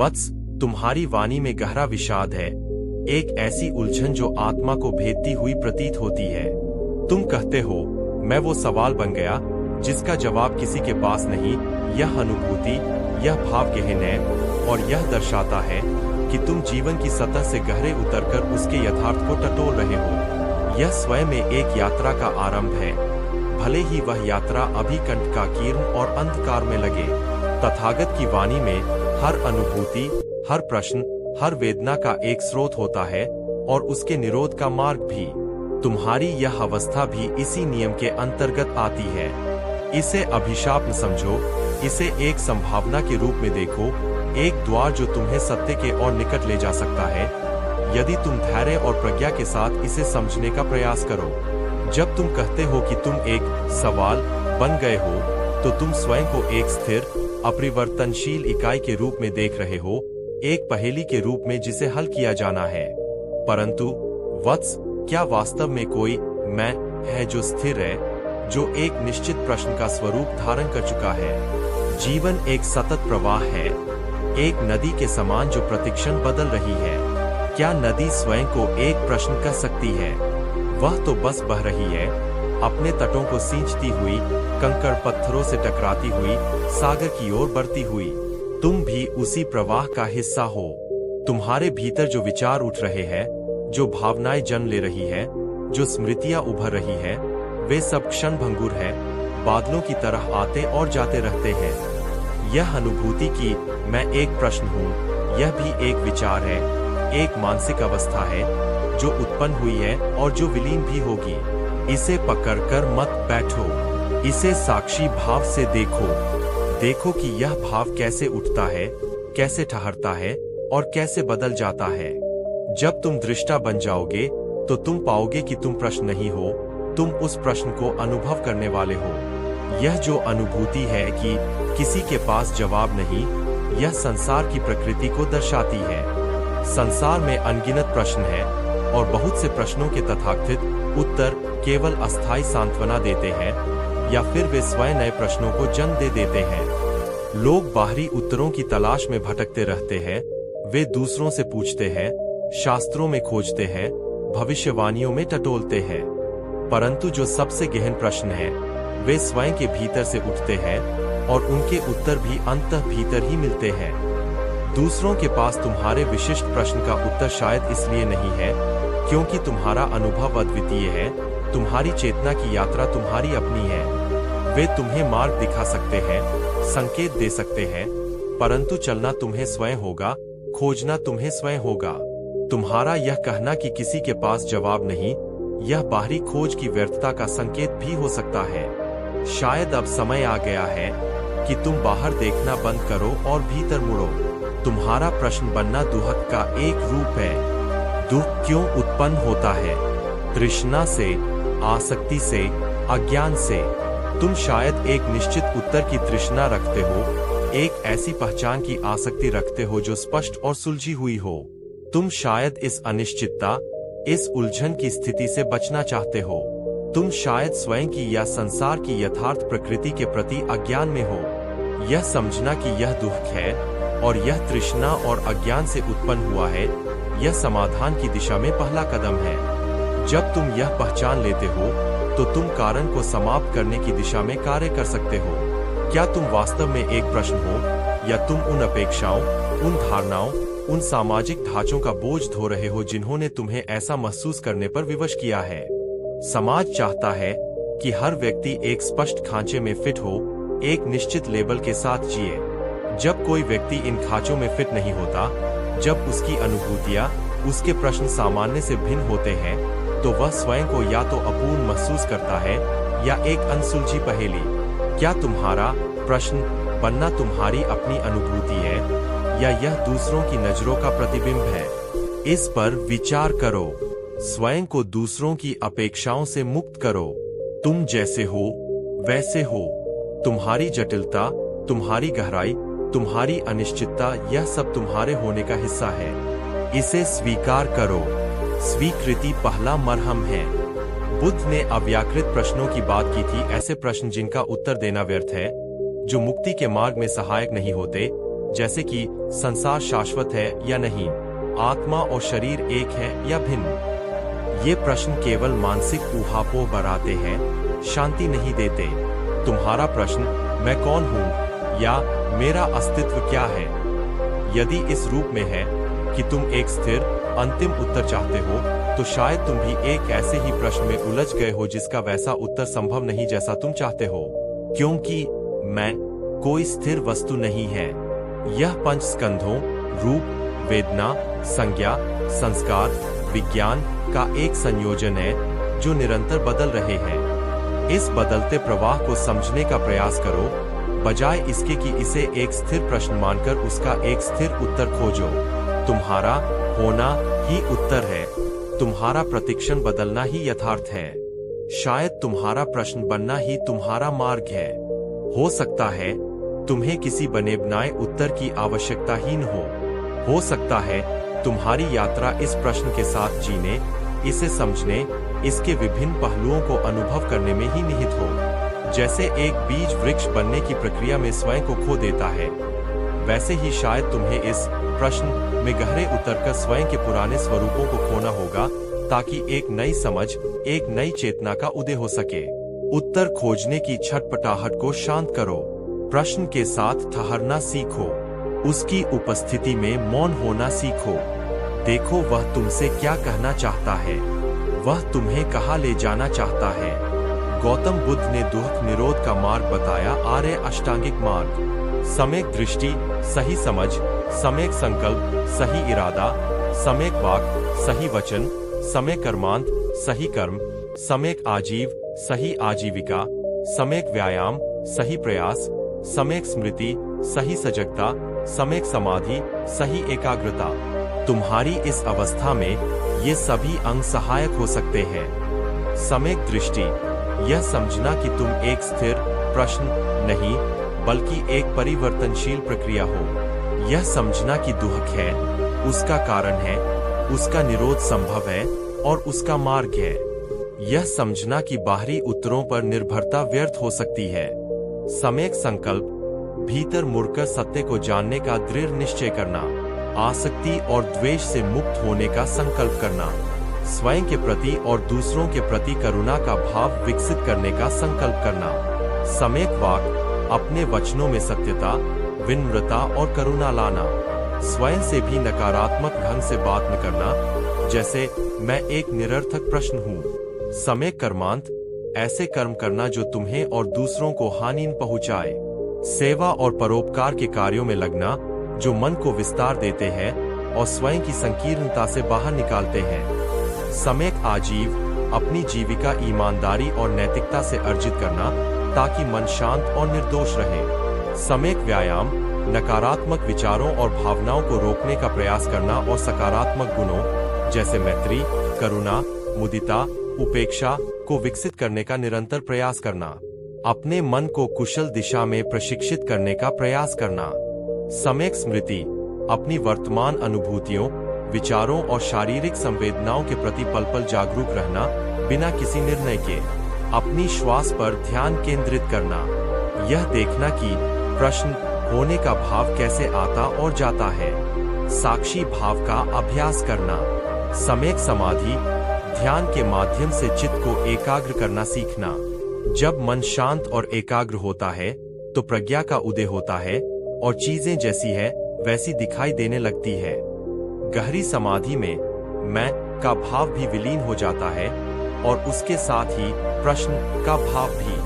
वत्स, तुम्हारी वाणी में गहरा विषाद है, एक ऐसी उलझन जो आत्मा को भेदती हुई प्रतीत होती है। तुम कहते हो, मैं वो सवाल बन गया जिसका जवाब किसी के पास नहीं। यह अनुभूति, यह भाव गहन है, और यह दर्शाता है कि तुम जीवन की सतह से गहरे उतरकर उसके यथार्थ को टटोल रहे हो। यह स्वयं में एक यात्रा का आरंभ है, भले ही वह यात्रा अभी कंटकाकीर्ण और अंधकार में लगे। तथागत की वाणी में हर अनुभूति, हर प्रश्न, हर वेदना का एक स्रोत होता है, और उसके निरोध का मार्ग भी। तुम्हारी यह अवस्था भी इसी नियम के अंतर्गत आती है। इसे अभिशाप न समझो, इसे एक संभावना के रूप में देखो, एक द्वार जो तुम्हें सत्य के और निकट ले जा सकता है, यदि तुम धैर्य और प्रज्ञा के साथ इसे समझने का प्रयास करो। जब तुम कहते हो कि तुम एक सवाल बन गए हो, तो तुम स्वयं को एक स्थिर, अपरिवर्तनशील इकाई के रूप में देख रहे हो, एक पहेली के रूप में जिसे हल किया जाना है। परंतु वत्स, क्या वास्तव में कोई मैं है जो स्थिर है, जो एक निश्चित प्रश्न का स्वरूप धारण कर चुका है? जीवन एक सतत प्रवाह है, एक नदी के समान जो प्रतिक्षण बदल रही है। क्या नदी स्वयं को एक प्रश्न कह सकती है? वह तो बस बह रही है, अपने तटों को सींचती हुई, कंकड़ पत्थरों से टकराती हुई, सागर की ओर बढ़ती हुई। तुम भी उसी प्रवाह का हिस्सा हो। तुम्हारे भीतर जो विचार उठ रहे हैं, जो भावनाएं जन्म ले रही है, जो स्मृतियां उभर रही है, वे सब क्षणभंगुर है, बादलों की तरह आते और जाते रहते हैं। यह अनुभूति की मैं एक प्रश्न हूँ, यह भी एक विचार है, एक मानसिक अवस्था है जो उत्पन्न हुई है और जो विलीन भी होगी। इसे पकड़कर मत बैठो, इसे साक्षी भाव से देखो। देखो कि यह भाव कैसे उठता है, कैसे ठहरता है और कैसे बदल जाता है। जब तुम दृष्टा बन जाओगे तो तुम पाओगे कि तुम प्रश्न नहीं हो, तुम उस प्रश्न को अनुभव करने वाले हो। यह जो अनुभूति है कि किसी के पास जवाब नहीं, यह संसार की प्रकृति को दर्शाती है। संसार में अनगिनत प्रश्न है, और बहुत से प्रश्नों के तथाकथित उत्तर केवल अस्थायी सांत्वना देते हैं, या फिर वे स्वयं नए प्रश्नों को जन्म दे देते हैं। लोग बाहरी उत्तरों की तलाश में भटकते रहते हैं, वे दूसरों से पूछते हैं, शास्त्रों में खोजते हैं, भविष्यवाणियों में टटोलते हैं। परंतु जो सबसे गहन प्रश्न है, वे स्वयं के भीतर से उठते हैं, और उनके उत्तर भी अंततः भीतर ही मिलते हैं। दूसरों के पास तुम्हारे विशिष्ट प्रश्न का उत्तर शायद इसलिए नहीं है क्योंकि तुम्हारा अनुभव अद्वितीय है, तुम्हारी चेतना की यात्रा तुम्हारी अपनी है। वे तुम्हें मार्ग दिखा सकते हैं, संकेत दे सकते हैं, परंतु चलना तुम्हें स्वयं होगा, खोजना तुम्हें स्वयं होगा। तुम्हारा यह कहना कि किसी के पास जवाब नहीं, यह बाहरी खोज की व्यर्थता का संकेत भी हो सकता है। शायद अब समय आ गया है कि तुम बाहर देखना बंद करो और भीतर मुड़ो। तुम्हारा प्रश्न बनना दुहक का एक रूप है। दुख क्यों उत्पन्न होता है? तृष्णा से, आसक्ति से, अज्ञान से। तुम शायद एक निश्चित उत्तर की तृष्णा रखते हो, एक ऐसी पहचान की आसक्ति रखते हो जो स्पष्ट और सुलझी हुई हो। तुम शायद इस अनिश्चितता, इस उलझन की स्थिति से बचना चाहते हो। तुम शायद स्वयं की या संसार की यथार्थ प्रकृति के प्रति अज्ञान में हो। यह समझना कि यह दुख है और यह तृष्णा और अज्ञान से उत्पन्न हुआ है, यह समाधान की दिशा में पहला कदम है। जब तुम यह पहचान लेते हो, तो तुम कारण को समाप्त करने की दिशा में कार्य कर सकते हो। क्या तुम वास्तव में एक प्रश्न हो, या तुम उन अपेक्षाओं, उन धारणाओं, उन सामाजिक ढांचों का बोझ ढो रहे हो जिन्होंने तुम्हें ऐसा महसूस करने पर विवश किया है? समाज चाहता है कि हर व्यक्ति एक स्पष्ट खांचे में फिट हो, एक निश्चित लेबल के साथ जिए। जब कोई व्यक्ति इन खांचों में फिट नहीं होता, जब उसकी अनुभूतियां, उसके प्रश्न सामान्य से भिन्न होते हैं, तो वह स्वयं को या तो अपूर्ण महसूस करता है या एक अनसुलझी पहेली। क्या तुम्हारा प्रश्न बनना तुम्हारी अपनी अनुभूति है, या यह दूसरों की नजरों का प्रतिबिंब है? इस पर विचार करो। स्वयं को दूसरों की अपेक्षाओं से मुक्त करो। तुम जैसे हो वैसे हो। तुम्हारी जटिलता, तुम्हारी गहराई, तुम्हारी अनिश्चितता, यह सब तुम्हारे होने का हिस्सा है। इसे स्वीकार करो। स्वीकृति पहला मरहम है। बुद्ध ने अव्याकृत प्रश्नों की बात की थी, ऐसे प्रश्न जिनका उत्तर देना व्यर्थ है, जो मुक्ति के मार्ग में सहायक नहीं होते, जैसे कि संसार शाश्वत है या नहीं, आत्मा और शरीर एक है या भिन्न। ये प्रश्न केवल मानसिक ऊहापोह बढ़ाते हैं, शांति नहीं देते। तुम्हारा प्रश्न मैं कौन हूँ या मेरा अस्तित्व क्या है, यदि इस रूप में है कि तुम एक स्थिर अंतिम उत्तर चाहते हो, तो शायद तुम भी एक ऐसे ही प्रश्न में उलझ गए हो जिसका वैसा उत्तर संभव नहीं जैसा तुम चाहते हो। क्योंकि मैं कोई स्थिर वस्तु नहीं है। यह पंच स्कंधों रूप, वेदना, संज्ञा, संस्कार, विज्ञान का एक संयोजन है जो निरंतर बदल रहे हैं। इस बदलते प्रवाह को समझने का प्रयास करो, बजाय इसके कि इसे एक स्थिर प्रश्न मानकर उसका एक स्थिर उत्तर खोजो। तुम्हारा होना ही उत्तर है, तुम्हारा प्रतिक्षण बदलना ही यथार्थ है। शायद तुम्हारा प्रश्न बनना ही तुम्हारा मार्ग है। हो सकता है तुम्हें किसी बने बनाए उत्तर की आवश्यकता ही न हो सकता है तुम्हारी यात्रा इस प्रश्न के साथ जीने, इसे समझने, इसके विभिन्न पहलुओं को अनुभव करने में ही निहित हो। जैसे एक बीज वृक्ष बनने की प्रक्रिया में स्वयं को खो देता है, वैसे ही शायद तुम्हें इस प्रश्न में गहरे उतरकर स्वयं के पुराने स्वरूपों को खोना होगा, ताकि एक नई समझ, एक नई चेतना का उदय हो सके। उत्तर खोजने की छटपटाहट को शांत करो, प्रश्न के साथ ठहरना सीखो, उसकी उपस्थिति में मौन होना सीखो। देखो वह तुमसे क्या कहना चाहता है, वह तुम्हें कहाँ ले जाना चाहता है। गौतम बुद्ध ने दुख निरोध का मार्ग बताया, आर्य अष्टांगिक मार्ग। सम्यक दृष्टि, सही समझ, सम्यक संकल्प, सही इरादा, सम्यक वाक, सही वचन, सम्यक कर्मांत, सही कर्म, सम्यक आजीव, सही आजीविका, सम्यक व्यायाम, सही प्रयास, सम्यक स्मृति, सही सजगता, सम्यक समाधि, सही एकाग्रता। तुम्हारी इस अवस्था में ये सभी अंग सहायक हो सकते हैं। सम्यक दृष्टि, यह समझना कि तुम एक स्थिर प्रश्न नहीं बल्कि एक परिवर्तनशील प्रक्रिया हो। यह समझना कि दुख है, उसका कारण है, उसका निरोध संभव है और उसका मार्ग है। यह समझना कि बाहरी उत्तरों पर निर्भरता व्यर्थ हो सकती है। सम्यक संकल्प, भीतर मुड़कर सत्य को जानने का दृढ़ निश्चय करना, आसक्ति और द्वेष से मुक्त होने का संकल्प करना, स्वयं के प्रति और दूसरों के प्रति करुणा का भाव विकसित करने का संकल्प करना। सम्यक वाक, अपने वचनों में सत्यता, विनम्रता और करुणा लाना, स्वयं से भी नकारात्मक ढंग से बात न करना, जैसे मैं एक निरर्थक प्रश्न हूँ। सम्यक कर्मांत, ऐसे कर्म करना जो तुम्हें और दूसरों को हानि न पहुँचाए। सेवा और परोपकार के कार्यों में लगना जो मन को विस्तार देते हैं और स्वयं की संकीर्णता से बाहर निकालते हैं। सम्यक आजीव, अपनी जीविका ईमानदारी और नैतिकता से अर्जित करना ताकि मन शांत और निर्दोष रहे। सम्यक व्यायाम, नकारात्मक विचारों और भावनाओं को रोकने का प्रयास करना और सकारात्मक गुणों जैसे मैत्री, करुणा, मुदिता, उपेक्षा को विकसित करने का निरंतर प्रयास करना। अपने मन को कुशल दिशा में प्रशिक्षित करने का प्रयास करना। सम्यक स्मृति, अपनी वर्तमान अनुभूतियों, विचारों और शारीरिक संवेदनाओं के प्रति पल पल जागरूक रहना, बिना किसी निर्णय के। अपनी श्वास पर ध्यान केंद्रित करना, यह देखना कि प्रश्न होने का भाव कैसे आता और जाता है। साक्षी भाव का अभ्यास करना। सम्यक समाधि, ध्यान के माध्यम से चित्त को एकाग्र करना सीखना। जब मन शांत और एकाग्र होता है तो प्रज्ञा का उदय होता है और चीजें जैसी है वैसी दिखाई देने लगती है। गहरी समाधि में मैं का भाव भी विलीन हो जाता है और उसके साथ ही प्रश्न का भाव भी।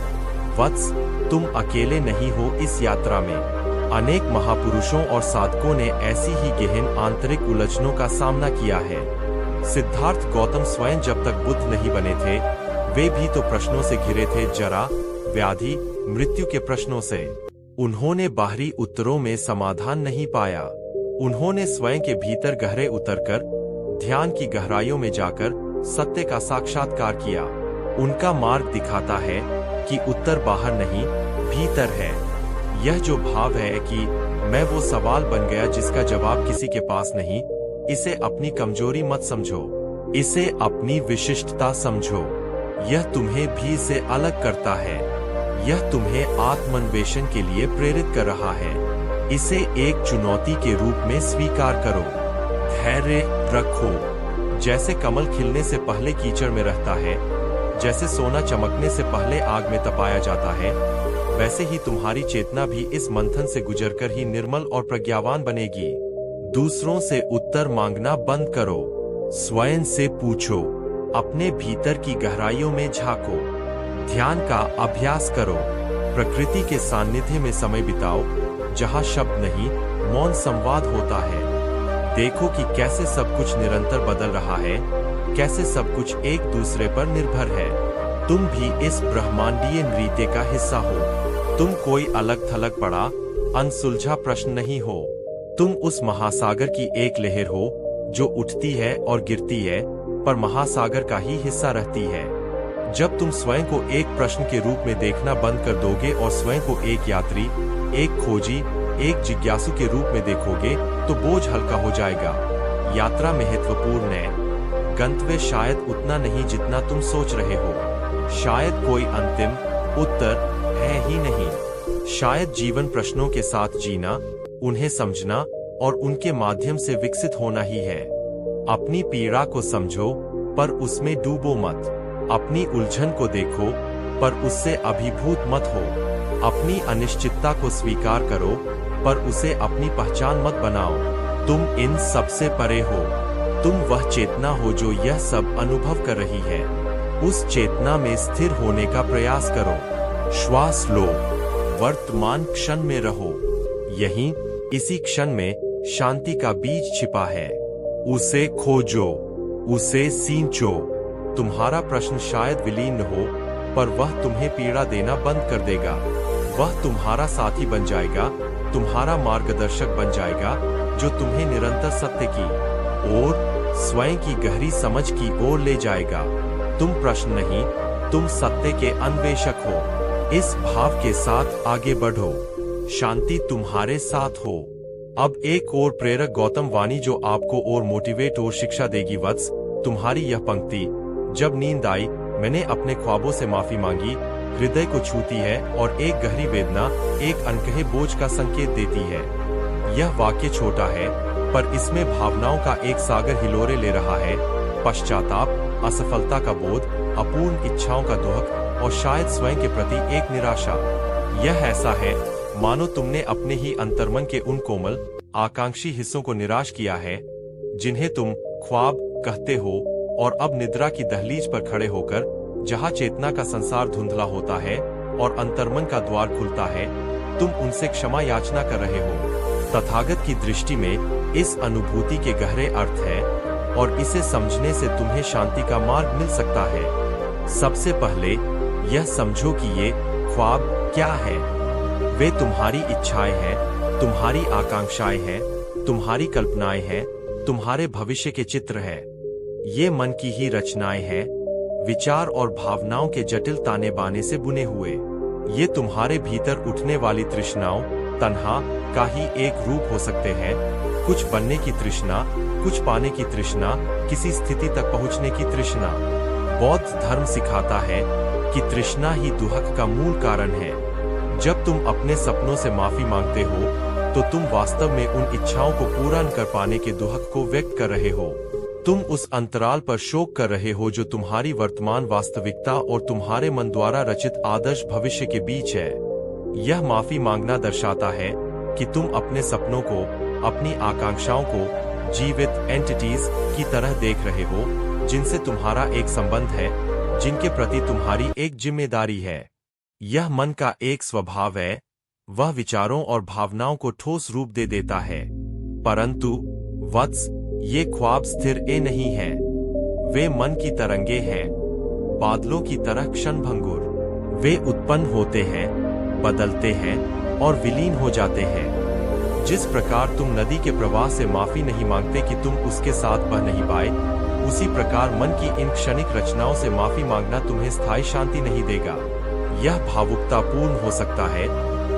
वत्स, तुम अकेले नहीं हो इस यात्रा में। अनेक महापुरुषों और साधकों ने ऐसी ही गहन आंतरिक उलझनों का सामना किया है। सिद्धार्थ गौतम स्वयं जब तक बुद्ध नहीं बने थे, वे भी तो प्रश्नों से घिरे थे, जरा, व्याधि, मृत्यु के प्रश्नों से। उन्होंने बाहरी उत्तरों में समाधान नहीं पाया। उन्होंने स्वयं के भीतर गहरे उतरकर, ध्यान की गहराइयों में जाकर सत्य का साक्षात्कार किया। उनका मार्ग दिखाता है कि उत्तर बाहर नहीं, भीतर है। यह जो भाव है कि मैं वो सवाल बन गया जिसका जवाब किसी के पास नहीं, इसे अपनी कमजोरी मत समझो, इसे अपनी विशिष्टता समझो। यह तुम्हें भी से अलग करता है। यह तुम्हें आत्मान्वेषण के लिए प्रेरित कर रहा है। इसे एक चुनौती के रूप में स्वीकार करो। धैर्य रखो। जैसे कमल खिलने से पहले कीचड़ में रहता है, जैसे सोना चमकने से पहले आग में तपाया जाता है, वैसे ही तुम्हारी चेतना भी इस मंथन से गुजरकर ही निर्मल और प्रज्ञावान बनेगी। दूसरों से उत्तर मांगना बंद करो। स्वयं से पूछो। अपने भीतर की गहराइयों में झांको। ध्यान का अभ्यास करो। प्रकृति के सानिध्य में समय बिताओ, जहां शब्द नहीं, मौन संवाद होता है। देखो कि कैसे सब कुछ निरंतर बदल रहा है, कैसे सब कुछ एक दूसरे पर निर्भर है। तुम भी इस ब्रह्मांडीय नृत्य का हिस्सा हो। तुम कोई अलग थलग पड़ा अनसुलझा प्रश्न नहीं हो। तुम उस महासागर की एक लहर हो जो उठती है और गिरती है, पर महासागर का ही हिस्सा रहती है। जब तुम स्वयं को एक प्रश्न के रूप में देखना बंद कर दोगे और स्वयं को एक यात्री, एक खोजी, एक जिज्ञासु के रूप में देखोगे, तो बोझ हल्का हो जाएगा। यात्रा महत्वपूर्ण है, गंतव्य शायद उतना नहीं जितना तुम सोच रहे हो। शायद कोई अंतिम उत्तर है ही नहीं। शायद जीवन प्रश्नों के साथ जीना, उन्हें समझना और उनके माध्यम से विकसित होना ही है। अपनी पीड़ा को समझो, पर उसमें डूबो मत। अपनी उलझन को देखो, पर उससे अभिभूत मत हो। अपनी अनिश्चितता को स्वीकार करो, पर उसे अपनी पहचान मत बनाओ। तुम इन सबसे परे हो। तुम वह चेतना हो जो यह सब अनुभव कर रही है। उस चेतना में स्थिर होने का प्रयास करो। श्वास लो, वर्तमान क्षण में रहो। यहीं, इसी क्षण में शांति का बीज छिपा है। उसे खोजो, उसे सींचो। तुम्हारा प्रश्न शायद विलीन हो, पर वह तुम्हें पीड़ा देना बंद कर देगा। वह तुम्हारा साथी बन जाएगा, तुम्हारा मार्गदर्शक बन जाएगा, जो तुम्हें निरंतर सत्य की ओर, स्वयं की गहरी समझ की ओर ले जाएगा। तुम प्रश्न नहीं, तुम सत्य के अन्वेषक हो। इस भाव के साथ आगे बढ़ो। शांति तुम्हारे साथ हो। अब एक और प्रेरक गौतम वाणी जो आपको और मोटिवेट और शिक्षा देगी। वत्स, तुम्हारी यह पंक्ति, जब नींद आई मैंने अपने ख्वाबों से माफी मांगी, हृदय को छूती है और एक गहरी वेदना, एक अनकहे बोझ का संकेत देती है। यह वाक्य छोटा है, पर इसमें भावनाओं का एक सागर हिलोरे ले रहा है। पश्चाताप, असफलता का बोध, अपूर्ण इच्छाओं का दुख और शायद स्वयं के प्रति एक निराशा। यह ऐसा है मानो तुमने अपने ही अंतर्मन के उन कोमल, आकांक्षी हिस्सों को निराश किया है, जिन्हें तुम ख्वाब कहते हो, और अब निद्रा की दहलीज पर खड़े होकर, जहां चेतना का संसार धुंधला होता है और अंतर्मन का द्वार खुलता है, तुम उनसे क्षमा याचना कर रहे हो। तथागत की दृष्टि में इस अनुभूति के गहरे अर्थ है, और इसे समझने से तुम्हें शांति का मार्ग मिल सकता है। सबसे पहले यह समझो कि ये ख्वाब क्या है। वे तुम्हारी इच्छाएं हैं, तुम्हारी आकांक्षाएं हैं, तुम्हारी कल्पनाएं हैं, तुम्हारे भविष्य के चित्र हैं। ये मन की ही रचनाएं हैं, विचार और भावनाओं के जटिल ताने बाने से बुने हुए। ये तुम्हारे भीतर उठने वाली तृष्णाओं, तन्हा का ही एक रूप हो सकते हैं। कुछ बनने की तृष्णा, कुछ पाने की तृष्णा, किसी स्थिति तक पहुंचने की तृष्णा। बौद्ध धर्म सिखाता है कि तृष्णा ही दुख का मूल कारण है। जब तुम अपने सपनों से माफी मांगते हो, तो तुम वास्तव में उन इच्छाओं को पूरा न कर पाने के दुख को व्यक्त कर रहे हो। तुम उस अंतराल पर शोक कर रहे हो जो तुम्हारी वर्तमान वास्तविकता और तुम्हारे मन द्वारा रचित आदर्श भविष्य के बीच है। यह माफी मांगना दर्शाता है कि तुम अपने सपनों को, अपनी आकांक्षाओं को जीवित एंटिटीज की तरह देख रहे हो, जिनसे तुम्हारा एक संबंध है, जिनके प्रति तुम्हारी एक जिम्मेदारी है। यह मन का एक स्वभाव है, वह विचारों और भावनाओं को ठोस रूप दे देता है। परंतु वत्स, ये ख्वाब स्थिर नहीं हैं। वे मन की तरंगे हैं, बादलों की तरह क्षणभंगुर। वे उत्पन्न होते हैं, बदलते हैं और विलीन हो जाते हैं। जिस प्रकार तुम नदी के प्रवाह से माफी नहीं मांगते कि तुम उसके साथ बह नहीं पाए, उसी प्रकार मन की इन क्षणिक रचनाओं से माफी मांगना तुम्हें स्थायी शांति नहीं देगा। यह भावुकतापूर्ण हो सकता है,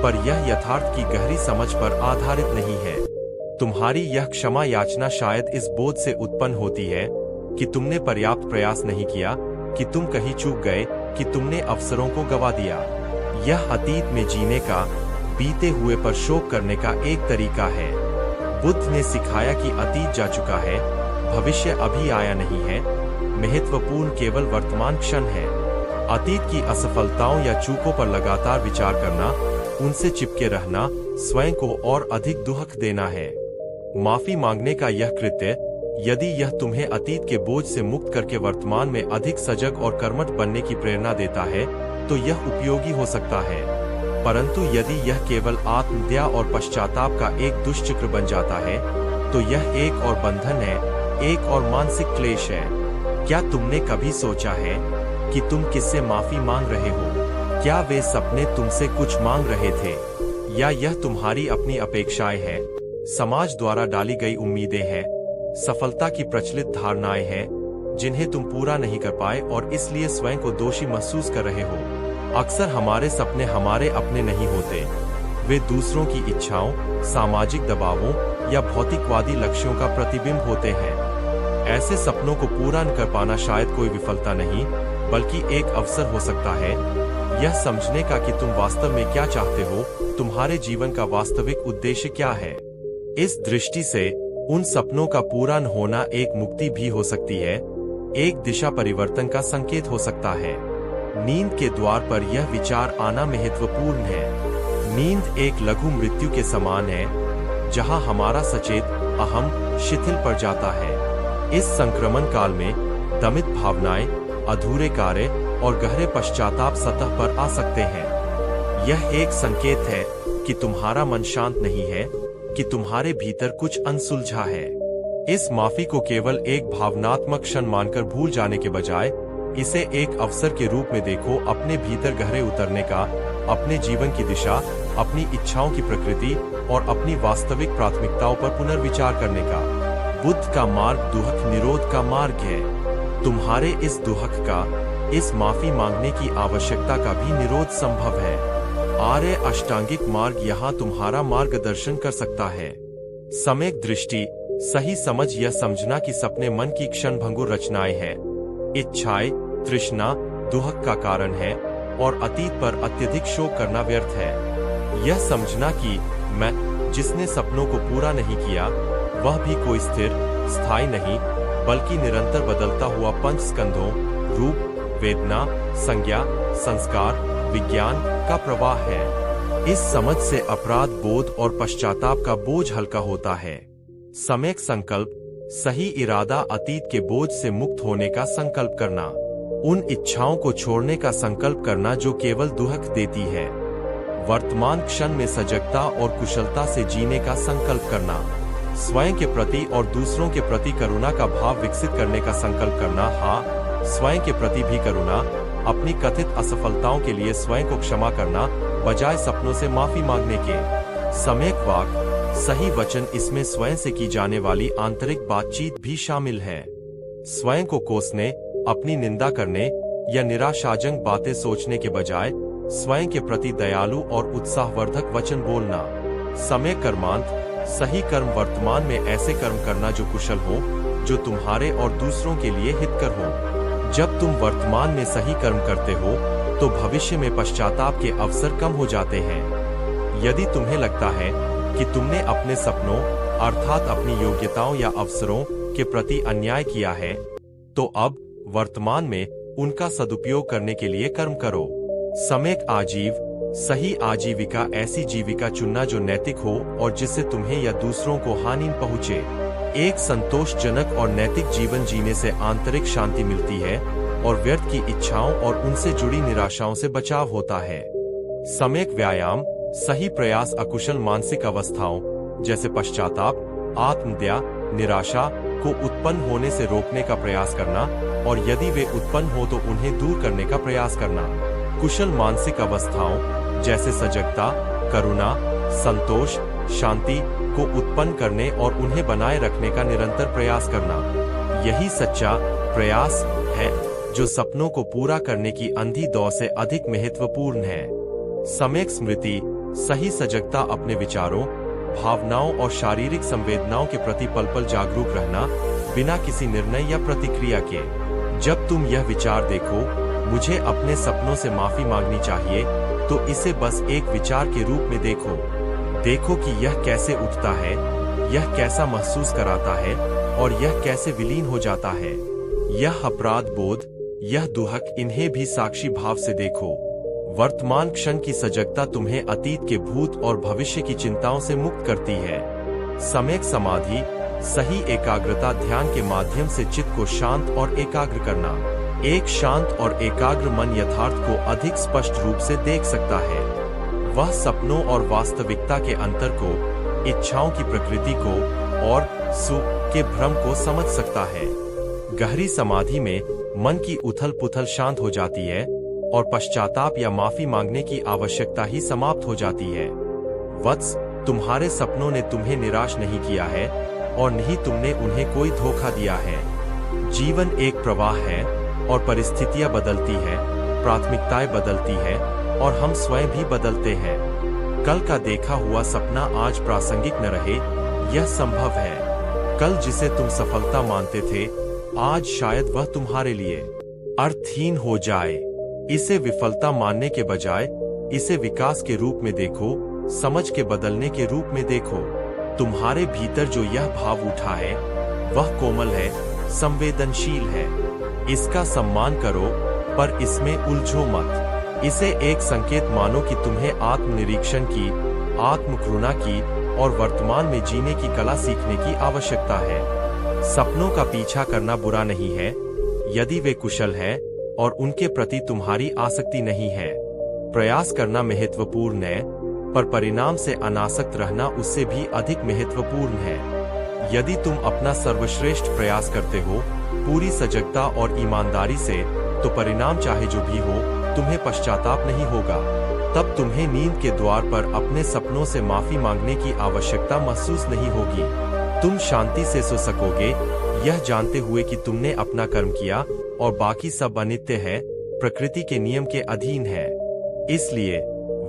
पर यह यथार्थ की गहरी समझ पर आधारित नहीं है। तुम्हारी यह क्षमा याचना शायद इस बोध से उत्पन्न होती है कि तुमने पर्याप्त प्रयास नहीं किया, कि तुम कहीं चूक गए, कि तुमने अवसरों को गवा दिया। यह अतीत में जीने का, बीते हुए पर शोक करने का एक तरीका है। बुद्ध ने सिखाया कि अतीत जा चुका है, भविष्य अभी आया नहीं है, महत्वपूर्ण केवल वर्तमान क्षण है। अतीत की असफलताओं या चूकों पर लगातार विचार करना, उनसे चिपके रहना स्वयं को और अधिक दुख देना है। माफी मांगने का यह कृत्य, यदि यह तुम्हें अतीत के बोझ से मुक्त करके वर्तमान में अधिक सजग और कर्मठ बनने की प्रेरणा देता है, तो यह उपयोगी हो सकता है। परंतु यदि यह केवल आत्मदया और पश्चाताप का एक दुष्चक्र बन जाता है, तो यह एक और बंधन है, एक और मानसिक क्लेश है। क्या तुमने कभी सोचा है कि तुम किससे माफी मांग रहे हो? क्या वे सपने तुमसे कुछ मांग रहे थे, या यह तुम्हारी अपनी अपेक्षाएं हैं, समाज द्वारा डाली गई उम्मीदें हैं, सफलता की प्रचलित धारणाएं हैं, जिन्हें तुम पूरा नहीं कर पाए और इसलिए स्वयं को दोषी महसूस कर रहे हो? अक्सर हमारे सपने हमारे अपने नहीं होते, वे दूसरों की इच्छाओं, सामाजिक दबावों या भौतिकवादी लक्ष्यों का प्रतिबिंब होते हैं। ऐसे सपनों को पूरा न कर पाना शायद कोई विफलता नहीं, बल्कि एक अवसर हो सकता है, यह समझने का कि तुम वास्तव में क्या चाहते हो, तुम्हारे जीवन का वास्तविक उद्देश्य क्या है। इस दृष्टि से उन सपनों का पूरा न होना एक मुक्ति भी हो सकती है, एक दिशा परिवर्तन का संकेत हो सकता है। नींद के द्वार पर यह विचार आना महत्वपूर्ण है। नींद एक लघु मृत्यु के समान है, जहां हमारा सचेत अहम शिथिल पड़ जाता है। इस संक्रमण काल में दमित भावनाएं, अधूरे कार्य और गहरे पश्चाताप सतह पर आ सकते हैं। यह एक संकेत है कि तुम्हारा मन शांत नहीं है, कि तुम्हारे भीतर कुछ अनसुलझा है। इस माफी को केवल एक भावनात्मक क्षण मानकर भूल जाने के बजाय इसे एक अवसर के रूप में देखो, अपने भीतर गहरे उतरने का, अपने जीवन की दिशा, अपनी इच्छाओं की प्रकृति और अपनी वास्तविक प्राथमिकताओं पर पुनर्विचार करने का। बुद्ध का मार्ग दुहक निरोध का मार्ग है। तुम्हारे इस दुहक का, इस माफी मांगने की आवश्यकता का भी निरोध संभव है। आर्य अष्टांगिक मार्ग यहाँ तुम्हारा मार्गदर्शन कर सकता है। सम्यक दृष्टि, सही समझ, यह समझना कि सपने मन की क्षणभंगुर रचनाएं हैं, इच्छाएं, तृष्णा दुहक का कारण है और अतीत पर अत्यधिक शोक करना व्यर्थ है। यह समझना कि मैं, जिसने सपनों को पूरा नहीं किया, वह भी कोई स्थिर, स्थायी नहीं, बल्कि निरंतर बदलता हुआ पंच स्कंधों, रूप, वेदना, संज्ञा, संस्कार, विज्ञान का प्रवाह है। इस समझ से अपराध बोध और पश्चाताप का बोझ हल्का होता है। सम्यक संकल्प, सही इरादा, अतीत के बोझ से मुक्त होने का संकल्प करना, उन इच्छाओं को छोड़ने का संकल्प करना जो केवल दुहक देती है। वर्तमान क्षण में सजगता और कुशलता से जीने का संकल्प करना, स्वयं के प्रति और दूसरों के प्रति करुणा का भाव विकसित करने का संकल्प करना। हाँ, स्वयं के प्रति भी करुणा, अपनी कथित असफलताओं के लिए स्वयं को क्षमा करना, बजाय सपनों से माफी मांगने के। सम्यक वाक, सही वचन, इसमें स्वयं से की जाने वाली आंतरिक बातचीत भी शामिल है। स्वयं को कोसने, अपनी निंदा करने या निराशाजनक बातें सोचने के बजाय स्वयं के प्रति दयालु और उत्साहवर्धक वचन बोलना। सम्यक कर्मांत, सही कर्म, वर्तमान में ऐसे कर्म करना जो कुशल हो, जो तुम्हारे और दूसरों के लिए हितकर हो। जब तुम वर्तमान में सही कर्म करते हो, तो भविष्य में पश्चाताप के अवसर कम हो जाते हैं। यदि तुम्हें लगता है कि तुमने अपने सपनों, अर्थात अपनी योग्यताओं या अवसरों के प्रति अन्याय किया है, तो अब वर्तमान में उनका सदुपयोग करने के लिए कर्म करो। सम्यक आजीव, सही आजीविका, ऐसी जीविका चुनना जो नैतिक हो और जिससे तुम्हें या दूसरों को हानि पहुंचे। एक संतोषजनक और नैतिक जीवन जीने से आंतरिक शांति मिलती है और व्यर्थ की इच्छाओं और उनसे जुड़ी निराशाओं से बचाव होता है। सम्यक व्यायाम, सही प्रयास, अकुशल मानसिक अवस्थाओं जैसे पश्चाताप, आत्मदया, निराशा को उत्पन्न होने से रोकने का प्रयास करना और यदि वे उत्पन्न हो तो उन्हें दूर करने का प्रयास करना। कुशल मानसिक अवस्थाओं जैसे सजगता, करुणा, संतोष, शांति को उत्पन्न करने और उन्हें बनाए रखने का निरंतर प्रयास करना। यही सच्चा प्रयास है जो सपनों को पूरा करने की अंधी दौड़ से अधिक महत्वपूर्ण है। सम्यक स्मृति, सही सजगता, अपने विचारों, भावनाओं और शारीरिक संवेदनाओं के प्रति पल पल जागरूक रहना, बिना किसी निर्णय या प्रतिक्रिया के। जब तुम यह विचार देखो, मुझे अपने सपनों से माफी मांगनी चाहिए, तो इसे बस एक विचार के रूप में देखो। देखो कि यह कैसे उठता है, यह कैसा महसूस कराता है और यह कैसे विलीन हो जाता है। यह अपराध बोध, यह दुहक, इन्हें भी साक्षी भाव से देखो। वर्तमान क्षण की सजगता तुम्हें अतीत के भूत और भविष्य की चिंताओं से मुक्त करती है। सम्यक समाधि, सही एकाग्रता ध्यान के माध्यम से चित्त को शांत और एकाग्र करना। एक शांत और एकाग्र मन यथार्थ को अधिक स्पष्ट रूप से देख सकता है। वह सपनों और वास्तविकता के अंतर को, इच्छाओं की प्रकृति को और सुख के भ्रम को समझ सकता है। गहरी समाधि में मन की उथल पुथल शांत हो जाती है और पश्चाताप या माफी मांगने की आवश्यकता ही समाप्त हो जाती है। वत्स, तुम्हारे सपनों ने तुम्हें निराश नहीं किया है और नहीं तुमने उन्हें कोई धोखा दिया है। जीवन एक प्रवाह है और परिस्थितियां बदलती है, प्राथमिकताएं बदलती है और हम स्वयं भी बदलते हैं। कल का देखा हुआ सपना आज प्रासंगिक न रहे, यह संभव है। कल जिसे तुम सफलता मानते थे, आज शायद वह तुम्हारे लिए अर्थहीन हो जाए। इसे विफलता मानने के बजाय इसे विकास के रूप में देखो, समझ के बदलने के रूप में देखो। तुम्हारे भीतर जो यह भाव उठा है, वह कोमल है, संवेदनशील है। इसका सम्मान करो, पर इसमें उलझो मत। इसे एक संकेत मानो कि तुम्हें आत्मनिरीक्षण की, आत्मकरुणा की और वर्तमान में जीने की कला सीखने की आवश्यकता है। सपनों का पीछा करना बुरा नहीं है, यदि वे कुशल हैं और उनके प्रति तुम्हारी आसक्ति नहीं है। प्रयास करना महत्वपूर्ण है, पर परिणाम से अनासक्त रहना उससे भी अधिक महत्वपूर्ण है। यदि तुम अपना सर्वश्रेष्ठ प्रयास करते हो, पूरी सजगता और ईमानदारी से, तो परिणाम चाहे जो भी हो, तुम्हें पश्चाताप नहीं होगा। तब तुम्हें नींद के द्वार पर अपने सपनों से माफी मांगने की आवश्यकता महसूस नहीं होगी। तुम शांति से सो सकोगे, यह जानते हुए कि तुमने अपना कर्म किया और बाकी सब अनित्य है, प्रकृति के नियम के अधीन है। इसलिए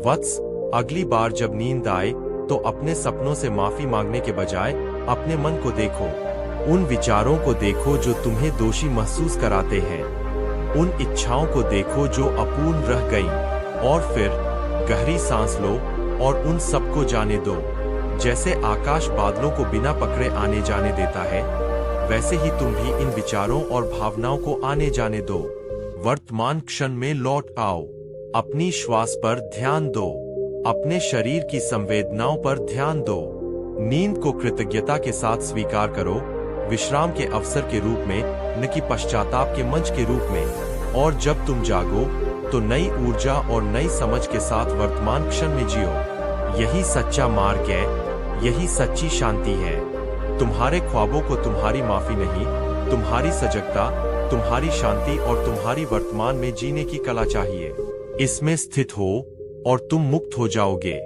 वत्स, अगली बार जब नींद आए तो अपने सपनों से माफी मांगने के बजाय अपने मन को देखो। उन विचारों को देखो जो तुम्हें दोषी महसूस कराते हैं। उन इच्छाओं को देखो जो अपूर्ण रह गईं, और फिर गहरी सांस लो और उन सबको जाने दो। जैसे आकाश बादलों को बिना पकड़े आने जाने देता है, वैसे ही तुम भी इन विचारों और भावनाओं को आने जाने दो। वर्तमान क्षण में लौट आओ। अपनी श्वास पर ध्यान दो। अपने शरीर की संवेदनाओं पर ध्यान दो। नींद को कृतज्ञता के साथ स्वीकार करो, विश्राम के अवसर के रूप में, न कि पश्चाताप के मंच के रूप में। और जब तुम जागो तो नई ऊर्जा और नई समझ के साथ वर्तमान क्षण में जियो। यही सच्चा मार्ग है, यही सच्ची शांति है। तुम्हारे ख्वाबों को तुम्हारी माफी नहीं, तुम्हारी सजगता, तुम्हारी शांति और तुम्हारी वर्तमान में जीने की कला चाहिए। इसमें स्थित हो और तुम मुक्त हो जाओगे।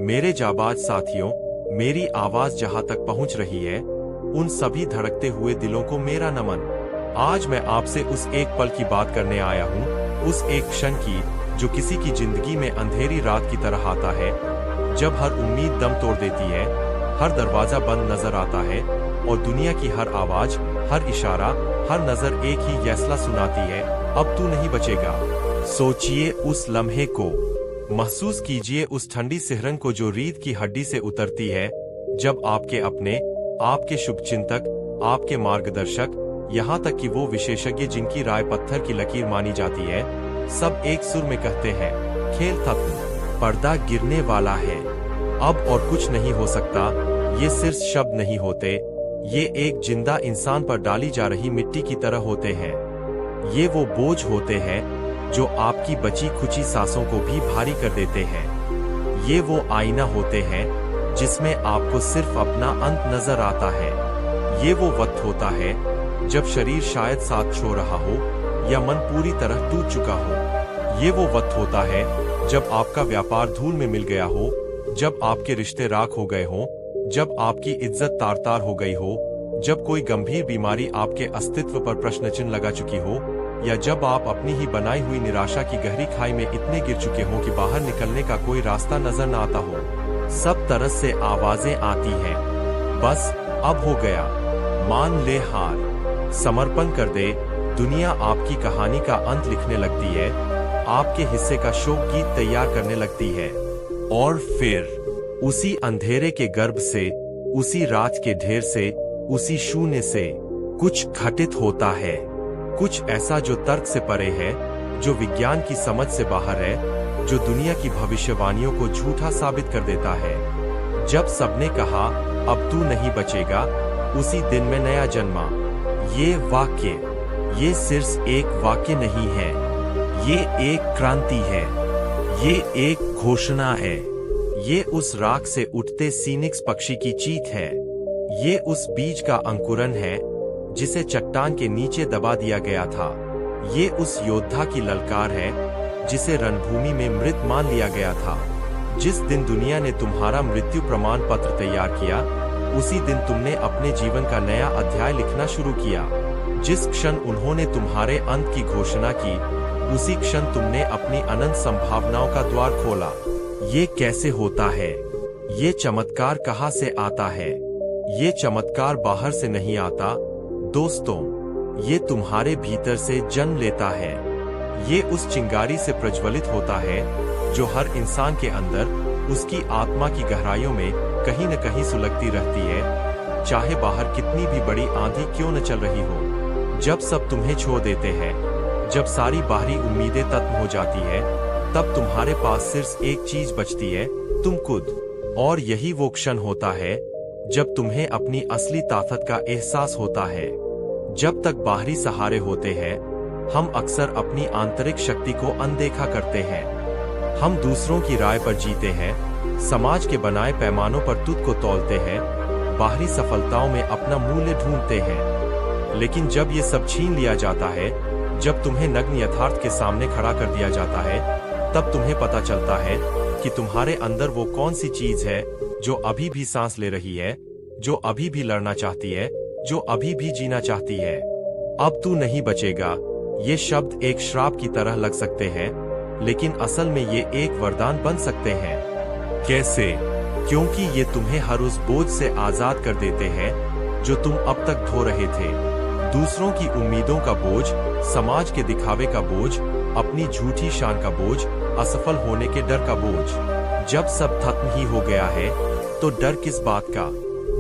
मेरे जाबाज साथियों, मेरी आवाज जहां तक पहुंच रही है, उन सभी धड़कते हुए दिलों को मेरा नमन। आज मैं आपसे उस एक पल की बात करने आया हूं, उस एक क्षण की जो किसी की जिंदगी में अंधेरी रात की तरह आता है, जब हर उम्मीद दम तोड़ देती है, हर दरवाजा बंद नजर आता है और दुनिया की हर आवाज, हर इशारा, हर नजर एक ही फैसला सुनाती है, अब तू नहीं बचेगा। सोचिए उस लम्हे को, महसूस कीजिए उस ठंडी सिहरन को जो रीढ़ की हड्डी से उतरती है, जब आपके अपने, आपके शुभचिंतक, आपके मार्गदर्शक, यहाँ तक कि वो विशेषज्ञ जिनकी राय पत्थर की लकीर मानी जाती है, सब एक सुर में कहते हैं, खेल खत्म, पर्दा गिरने वाला है, अब और कुछ नहीं हो सकता। ये सिर्फ शब्द नहीं होते, ये एक जिंदा इंसान पर डाली जा रही मिट्टी की तरह होते हैं। ये वो बोझ होते हैं जो आपकी बची खुची सांसों को भी भारी कर देते हैं। ये वो आईना होते हैं जिसमें आपको सिर्फ अपना अंत नजर आता है। ये वो वक्त होता है जब शरीर शायद साथ छो रहा हो या मन पूरी तरह टूट चुका हो। ये वो वक्त होता है जब आपका व्यापार धूल में मिल गया हो, जब आपके रिश्ते राख हो गए हों, जब आपकी इज्जत तार तार हो गई हो, जब कोई गंभीर बीमारी आपके अस्तित्व पर प्रश्न चिन्ह लगा चुकी हो, या जब आप अपनी ही बनाई हुई निराशा की गहरी खाई में इतने गिर चुके हो कि बाहर निकलने का कोई रास्ता नजर न आता हो। सब तरह से आवाजें आती हैं, बस अब हो गया, मान ले हार, समर्पण कर दे। दुनिया आपकी कहानी का अंत लिखने लगती है, आपके हिस्से का शोक गीत तैयार करने लगती है। और फिर उसी अंधेरे के गर्भ से, उसी रात के ढेर से, उसी शून्य से कुछ घटित होता है, कुछ ऐसा जो तर्क से परे है, जो विज्ञान की समझ से बाहर है, जो दुनिया की भविष्यवाणियों को झूठा साबित कर देता है। जब सबने कहा अब तू नहीं बचेगा, उसी दिन में नया जन्मा। ये वाक्य, ये सिर्फ एक वाक्य नहीं है, ये एक क्रांति है, ये एक घोषणा है, ये उस राख से उठते सीनिक्स पक्षी की चीख है, ये उस बीज का अंकुरन है जिसे चट्टान के नीचे दबा दिया गया था, ये उस योद्धा की ललकार है जिसे रणभूमि में मृत मान लिया गया था। जिस दिन दुनिया ने तुम्हारा मृत्यु प्रमाण पत्र तैयार किया, उसी दिन तुमने अपने जीवन का नया अध्याय लिखना शुरू किया। जिस क्षण उन्होंने तुम्हारे अंत की घोषणा की, उसी क्षण तुमने अपनी अनंत संभावनाओं का द्वार खोला। ये कैसे होता है? ये चमत्कार कहाँ से आता है? ये चमत्कार बाहर से नहीं आता दोस्तों, ये तुम्हारे भीतर से जन्म लेता है। ये उस चिंगारी से प्रज्वलित होता है जो हर इंसान के अंदर, उसकी आत्मा की गहराइयों में कहीं न कहीं सुलगती रहती है, चाहे बाहर कितनी भी बड़ी आंधी क्यों न चल रही हो। जब सब तुम्हें छोड़ देते हैं, जब सारी बाहरी उम्मीदें खत्म हो जाती है, तब तुम्हारे पास सिर्फ एक चीज बचती है, तुम खुद। और यही वो क्षण होता है जब तुम्हें अपनी असली ताकत का एहसास होता है। जब तक बाहरी सहारे होते हैं, हम अक्सर अपनी आंतरिक शक्ति को अनदेखा करते हैं। हम दूसरों की राय पर जीते हैं, समाज के बनाए पैमानों पर तुझ को तौलते हैं, बाहरी सफलताओं में अपना मूल्य ढूंढते हैं। लेकिन जब ये सब छीन लिया जाता है, जब तुम्हें नग्न यथार्थ के सामने खड़ा कर दिया जाता है, तब तुम्हें पता चलता है कि तुम्हारे अंदर वो कौन सी चीज है जो अभी भी सांस ले रही है, जो अभी भी लड़ना चाहती है, जो अभी भी जीना चाहती है। अब तू नहीं बचेगा, ये शब्द एक श्राप की तरह लग सकते हैं, लेकिन असल में ये एक वरदान बन सकते हैं। कैसे? क्योंकि ये तुम्हें हर उस बोझ से आजाद कर देते हैं जो तुम अब तक ढो रहे थे। दूसरों की उम्मीदों का बोझ, समाज के दिखावे का बोझ, अपनी झूठी शान का बोझ, असफल होने के डर का बोझ। जब सब खत्म ही हो गया है, तो डर किस बात का?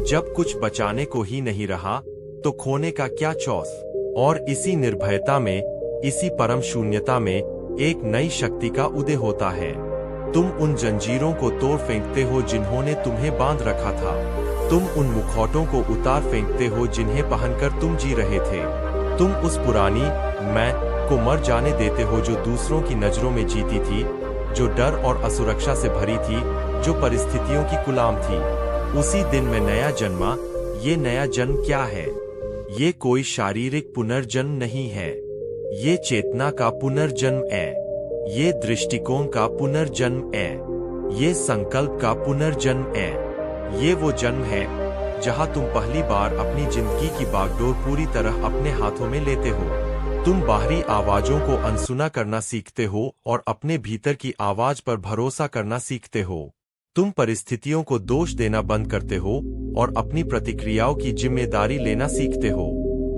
जब कुछ बचाने को ही नहीं रहा, तो खोने का क्या चौस? और इसी निर्भयता में, इसी परम शून्यता में एक नई शक्ति का उदय होता है। तुम उन जंजीरों को तोड़ फेंकते हो जिन्होंने तुम्हें बांध रखा था। तुम उन मुखौटों को उतार फेंकते हो जिन्हें पहनकर तुम जी रहे थे। तुम उस पुरानी मैं को मर जाने देते हो जो दूसरों की नजरों में जीती थी, जो डर और असुरक्षा से भरी थी, जो परिस्थितियों की गुलाम थी। उसी दिन में नया जन्मा। ये नया जन्म क्या है? ये कोई शारीरिक पुनर्जन्म नहीं है, ये चेतना का पुनर्जन्म है, ये दृष्टिकोण का पुनर्जन्म है, ये संकल्प का पुनर्जन्म है। ये वो जन्म है जहां तुम पहली बार अपनी जिंदगी की बागडोर पूरी तरह अपने हाथों में लेते हो। तुम बाहरी आवाजों को अनसुना करना सीखते हो और अपने भीतर की आवाज पर भरोसा करना सीखते हो। तुम परिस्थितियों को दोष देना बंद करते हो और अपनी प्रतिक्रियाओं की जिम्मेदारी लेना सीखते हो।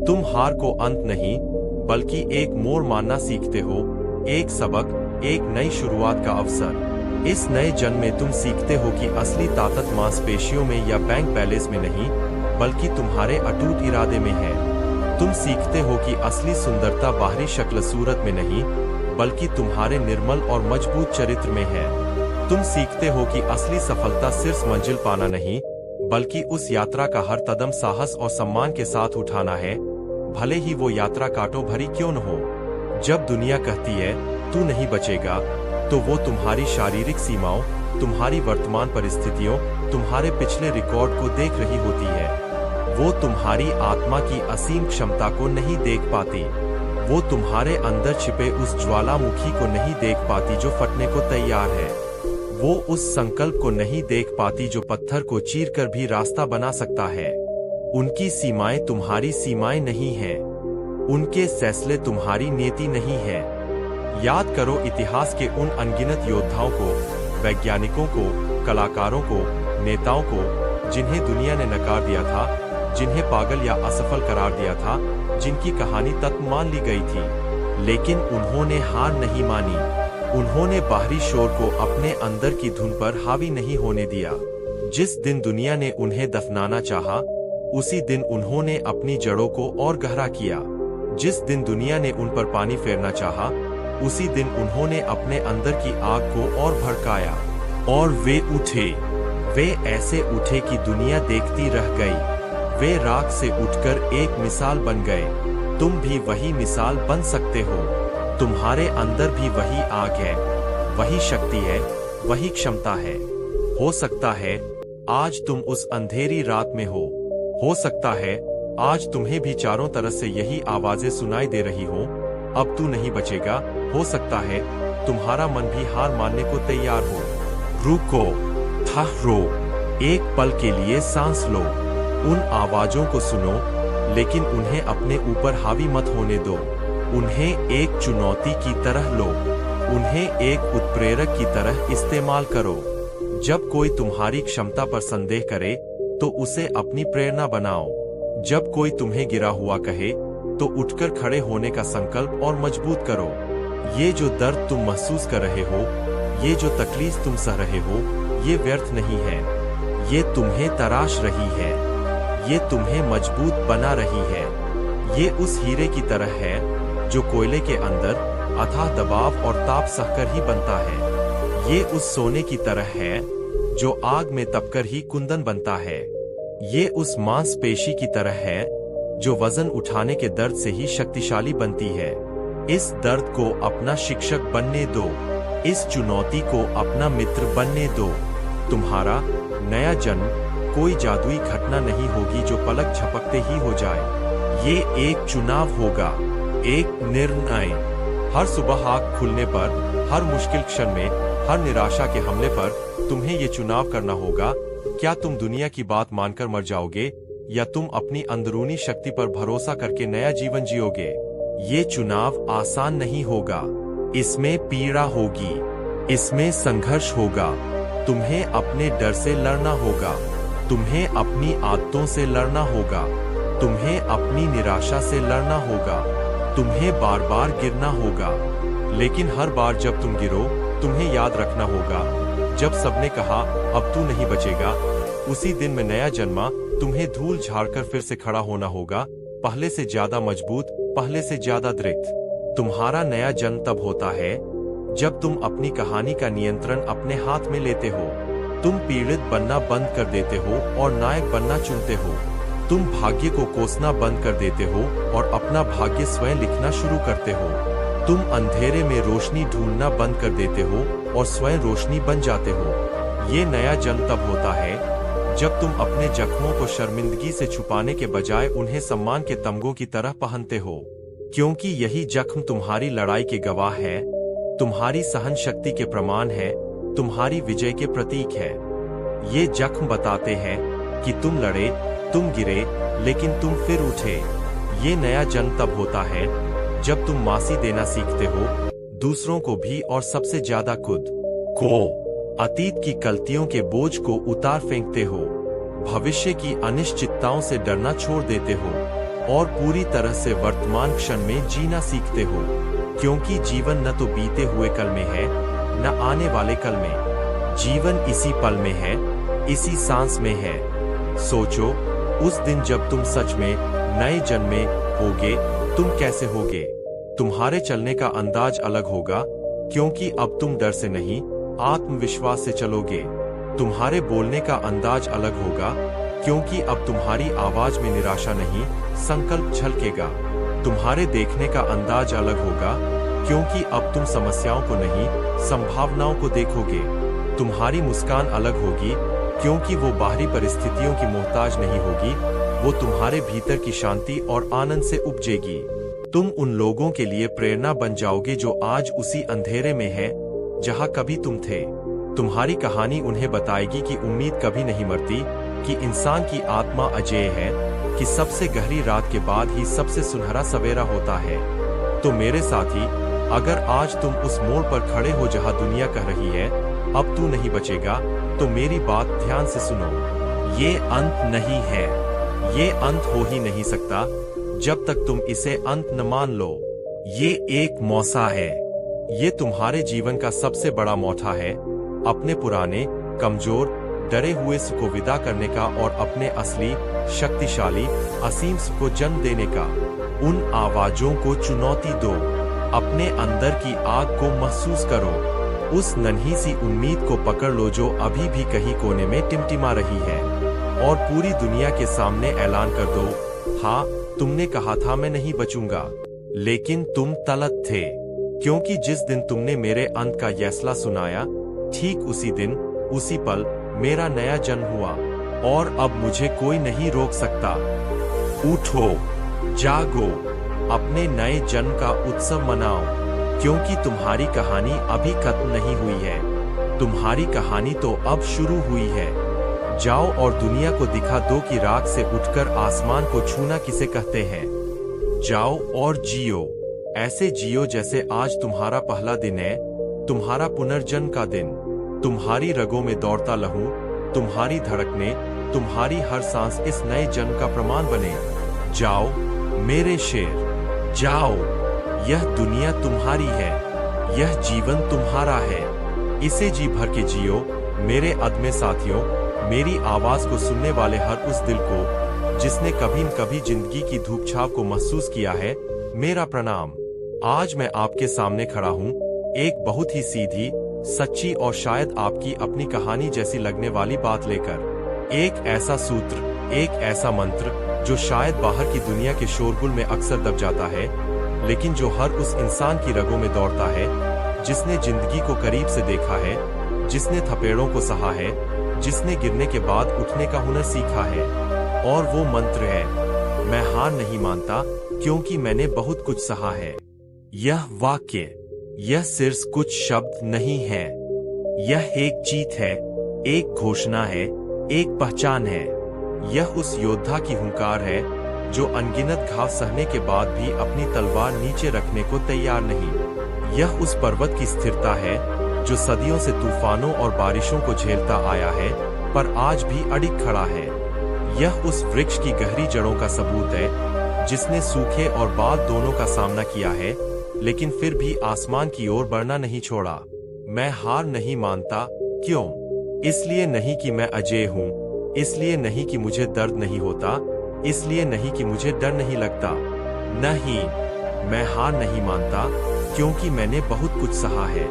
तुम हार को अंत नहीं, बल्कि एक मोड़ मानना सीखते हो, एक सबक, एक नई शुरुआत का अवसर। इस नए जन्म में तुम सीखते हो कि असली ताकत मांसपेशियों में या बैंक बैलेंस में नहीं, बल्कि तुम्हारे अटूट इरादे में है। तुम सीखते हो कि असली सुंदरता बाहरी शक्ल सूरत में नहीं, बल्कि तुम्हारे निर्मल और मजबूत चरित्र में है। तुम सीखते हो कि असली सफलता सिर्फ मंजिल पाना नहीं, बल्कि उस यात्रा का हर कदम साहस और सम्मान के साथ उठाना है, भले ही वो यात्रा कांटों भरी क्यों न हो। जब दुनिया कहती है तू नहीं बचेगा, तो वो तुम्हारी शारीरिक सीमाओं, तुम्हारी वर्तमान परिस्थितियों, तुम्हारे पिछले रिकॉर्ड को देख रही होती है। वो तुम्हारी आत्मा की असीम क्षमता को नहीं देख पाती। वो तुम्हारे अंदर छिपे उस ज्वालामुखी को नहीं देख पाती जो फटने को तैयार है। वो उस संकल्प को नहीं देख पाती जो पत्थर को चीरकर भी रास्ता बना सकता है। उनकी सीमाएं तुम्हारी सीमाएं नहीं हैं। उनके फैसले तुम्हारी नीति नहीं है। याद करो इतिहास के उन अनगिनत योद्धाओं को, वैज्ञानिकों को, कलाकारों को, नेताओं को, जिन्हें दुनिया ने नकार दिया था, जिन्हें पागल या असफल करार दिया था, जिनकी कहानी तक मान ली गई थी, लेकिन उन्होंने हार नहीं मानी। उन्होंने बाहरी शोर को अपने अंदर की धुन पर हावी नहीं होने दिया। जिस दिन दुनिया ने उन्हें दफनाना चाहा, उसी दिन उन्होंने अपनी जड़ों को और गहरा किया। जिस दिन दुनिया ने उन पर पानी फेरना चाहा, उसी दिन उन्होंने अपने अंदर की आग को और भड़काया। और वे उठे, वे ऐसे उठे कि दुनिया देखती रह गई। वे राख से उठकर एक मिसाल बन गए। तुम भी वही मिसाल बन सकते हो। तुम्हारे अंदर भी वही आग है, वही शक्ति है, वही क्षमता है। हो सकता है आज तुम उस अंधेरी रात में हो सकता है आज तुम्हें भी चारों तरफ से यही आवाजें सुनाई दे रही हो, अब तू नहीं बचेगा। हो सकता है तुम्हारा मन भी हार मानने को तैयार हो। रुको, ठहरो, एक पल के लिए सांस लो। उन आवाजों को सुनो, लेकिन उन्हें अपने ऊपर हावी मत होने दो। उन्हें एक चुनौती की तरह लो, उन्हें एक उत्प्रेरक की तरह इस्तेमाल करो। जब कोई तुम्हारी क्षमता पर संदेह करे, तो उसे अपनी प्रेरणा बनाओ। जब कोई तुम्हें गिरा हुआ कहे, तो उठकर खड़े होने का संकल्प और मजबूत करो। ये जो दर्द तुम महसूस कर रहे हो, ये जो तकलीफ तुम सह रहे हो, ये व्यर्थ नहीं है। ये तुम्हें तराश रही है, ये तुम्हें मजबूत बना रही है। ये उस हीरे की तरह है जो कोयले के अंदर अथाह दबाव और ताप सहकर ही बनता है। ये उस सोने की तरह है जो आग में तपकर ही कुंदन बनता है। ये उस मांसपेशी की तरह है जो वजन उठाने के दर्द से ही शक्तिशाली बनती है। इस दर्द को अपना शिक्षक बनने दो, इस चुनौती को अपना मित्र बनने दो। तुम्हारा नया जन्म कोई जादुई घटना नहीं होगी जो पलक झपकते ही हो जाए। ये एक चुनाव होगा, एक निर्णय। हर सुबह आँख खुलने पर, हर मुश्किल क्षण में, हर निराशा के हमले पर तुम्हें ये चुनाव करना होगा। क्या तुम दुनिया की बात मानकर मर जाओगे, या तुम अपनी अंदरूनी शक्ति पर भरोसा करके नया जीवन जियोगे? ये चुनाव आसान नहीं होगा, इसमें पीड़ा होगी, इसमें संघर्ष होगा। तुम्हें अपने डर से लड़ना होगा, तुम्हें अपनी आदतों से लड़ना होगा, तुम्हें अपनी निराशा से लड़ना होगा, तुम्हें बार बार गिरना होगा। लेकिन हर बार जब तुम गिरो, तुम्हें याद रखना होगा, जब सबने कहा अब तू नहीं बचेगा, उसी दिन में नया जन्मा, तुम्हें धूल झाड़कर फिर से खड़ा होना होगा, पहले से ज्यादा मजबूत, पहले से ज्यादा दृढ़। तुम्हारा नया जन्म तब होता है जब तुम अपनी कहानी का नियंत्रण अपने हाथ में लेते हो। तुम पीड़ित बनना बंद कर देते हो और नायक बनना चुनते हो। तुम भाग्य को कोसना बंद कर देते हो और अपना भाग्य स्वयं लिखना शुरू करते हो। तुम अंधेरे में रोशनी ढूंढना बंद कर देते हो और स्वयं रोशनी बन जाते हो। ये नया जन्म तब होता है जब तुम अपने जख्मों को शर्मिंदगी से छुपाने के बजाय उन्हें सम्मान के तमगों की तरह पहनते हो, क्योंकि यही जख्म तुम्हारी लड़ाई के गवाह है, तुम्हारी सहन शक्ति के प्रमाण है, तुम्हारी विजय के प्रतीक है। ये जख्म बताते हैं कि तुम लड़े, तुम गिरे, लेकिन तुम फिर उठे। ये नया जन्म तब होता है जब तुम माफी देना सीखते हो, दूसरों को भी और सबसे ज्यादा खुद को। अतीत की गलतियों के बोझ को उतार फेंकते हो, भविष्य की अनिश्चितताओं से डरना छोड़ देते हो और पूरी तरह से वर्तमान क्षण में जीना सीखते हो, क्योंकि जीवन न तो बीते हुए कल में है, न आने वाले कल में। जीवन इसी पल में है, इसी सांस में है। सोचो, उस दिन जब तुम सच में नए जन्मे होगे, तुम कैसे होगे? तुम्हारे चलने का अंदाज अलग होगा, क्योंकि अब तुम डर से नहीं, आत्मविश्वास से चलोगे। तुम्हारे बोलने का अंदाज अलग होगा, क्योंकि अब तुम्हारी आवाज में निराशा नहीं, संकल्प झलकेगा। तुम्हारे देखने का अंदाज अलग होगा, क्योंकि अब तुम समस्याओं को नहीं, संभावनाओं को देखोगे। तुम्हारी मुस्कान अलग होगी, क्योंकि वो बाहरी परिस्थितियों की मोहताज नहीं होगी, वो तुम्हारे भीतर की शांति और आनंद से उपजेगी। तुम उन लोगों के लिए प्रेरणा बन जाओगे जो आज उसी अंधेरे में है जहां कभी तुम थे। तुम्हारी कहानी उन्हें बताएगी कि उम्मीद कभी नहीं मरती, कि इंसान की आत्मा अजेय है, कि सबसे गहरी रात के बाद ही सबसे सुनहरा सवेरा होता है। तो मेरे साथी, अगर आज तुम उस मोड़ पर खड़े हो जहां दुनिया कह रही है अब तू नहीं बचेगा, तो मेरी बात ध्यान से सुनो। ये अंत नहीं है, ये अंत हो ही नहीं सकता जब तक तुम इसे अंत न मान लो। ये एक मौका है, ये तुम्हारे जीवन का सबसे बड़ा मौका है, अपने पुराने, कमजोर, डरे हुए सुख को विदा करने का और अपने असली, शक्तिशाली, असीम सुख को जन्म देने का। उन आवाजों को चुनौती दो, अपने अंदर की आग को महसूस करो, उस नन्ही सी उम्मीद को पकड़ लो जो अभी भी कहीं कोने में टिमटिमा रही है, और पूरी दुनिया के सामने ऐलान कर दो, हाँ, तुमने कहा था मैं नहीं बचूंगा, लेकिन तुम तलत थे, क्योंकि जिस दिन तुमने मेरे अंत का फैसला सुनाया, ठीक उसी दिन, उसी पल मेरा नया जन्म हुआ, और अब मुझे कोई नहीं रोक सकता। उठो, जागो, अपने नए जन्म का उत्सव मनाओ, क्योंकि तुम्हारी कहानी अभी खत्म नहीं हुई है, तुम्हारी कहानी तो अब शुरू हुई है। जाओ और दुनिया को दिखा दो कि राख से उठकर आसमान को छूना किसे कहते हैं। जाओ और जियो, ऐसे जियो जैसे आज तुम्हारा पहला दिन है, तुम्हारा पुनर्जन्म का दिन, तुम्हारी रगों में दौड़ता लहू, तुम्हारी धड़कने, तुम्हारी हर सांस इस नए जन्म का प्रमाण बने। जाओ मेरे शेर, जाओ, यह दुनिया तुम्हारी है, यह जीवन तुम्हारा है, इसे जी भर के जियो मेरे अदमे साथियों। मेरी आवाज को सुनने वाले हर उस दिल को जिसने कभी न कभी जिंदगी की धूप छाप को महसूस किया है, मेरा प्रणाम। आज मैं आपके सामने खड़ा हूँ, एक बहुत ही सीधी, सच्ची और शायद आपकी अपनी कहानी जैसी लगने वाली बात लेकर। एक ऐसा सूत्र, एक ऐसा मंत्र जो शायद बाहर की दुनिया के शोरगुल में अक्सर दब जाता है, लेकिन जो हर उस इंसान की रगों में दौड़ता है जिसने जिंदगी को करीब से देखा है, जिसने थपेड़ों को सहा है, जिसने गिरने के बाद उठने का हुनर सीखा है। और वो मंत्र है, मैं हार नहीं मानता क्योंकि मैंने बहुत कुछ सहा है। यह वाक्य, यह सिर्फ कुछ शब्द नहीं है, यह एक जीत है, एक घोषणा है, एक पहचान है। यह उस योद्धा की हुंकार है जो अनगिनत घाव सहने के बाद भी अपनी तलवार नीचे रखने को तैयार नहीं। यह उस पर्वत की स्थिरता है जो सदियों से तूफानों और बारिशों को झेलता आया है, पर आज भी अडिग खड़ा है। यह उस वृक्ष की गहरी जड़ों का सबूत है जिसने सूखे और बाल दोनों का सामना किया है, लेकिन फिर भी आसमान की ओर बढ़ना नहीं छोड़ा। मैं हार नहीं मानता, क्यों? इसलिए नहीं कि मैं अजेय हूँ, इसलिए नहीं कि मुझे दर्द नहीं होता, इसलिए नहीं कि मुझे डर नहीं लगता। नहीं, मैं हार नहीं मानता क्योंकि मैंने बहुत कुछ सहा है,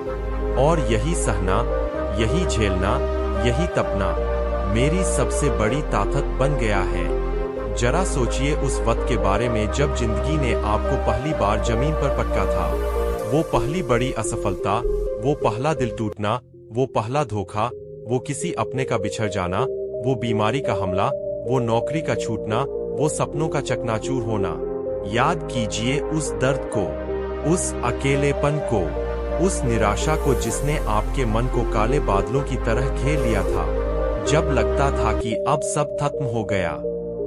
और यही सहना, यही झेलना, यही तपना मेरी सबसे बड़ी ताकत बन गया है। जरा सोचिए उस वक्त के बारे में जब जिंदगी ने आपको पहली बार जमीन पर पटका था। वो पहली बड़ी असफलता, वो पहला दिल टूटना, वो पहला धोखा, वो किसी अपने का बिछड़ जाना, वो बीमारी का हमला, वो नौकरी का छूटना, वो सपनों का चकनाचूर होना। याद कीजिए उस दर्द को, उस अकेलेपन को, उस निराशा को जिसने आपके मन को काले बादलों की तरह घेर लिया था। जब लगता था कि अब सब खत्म हो गया,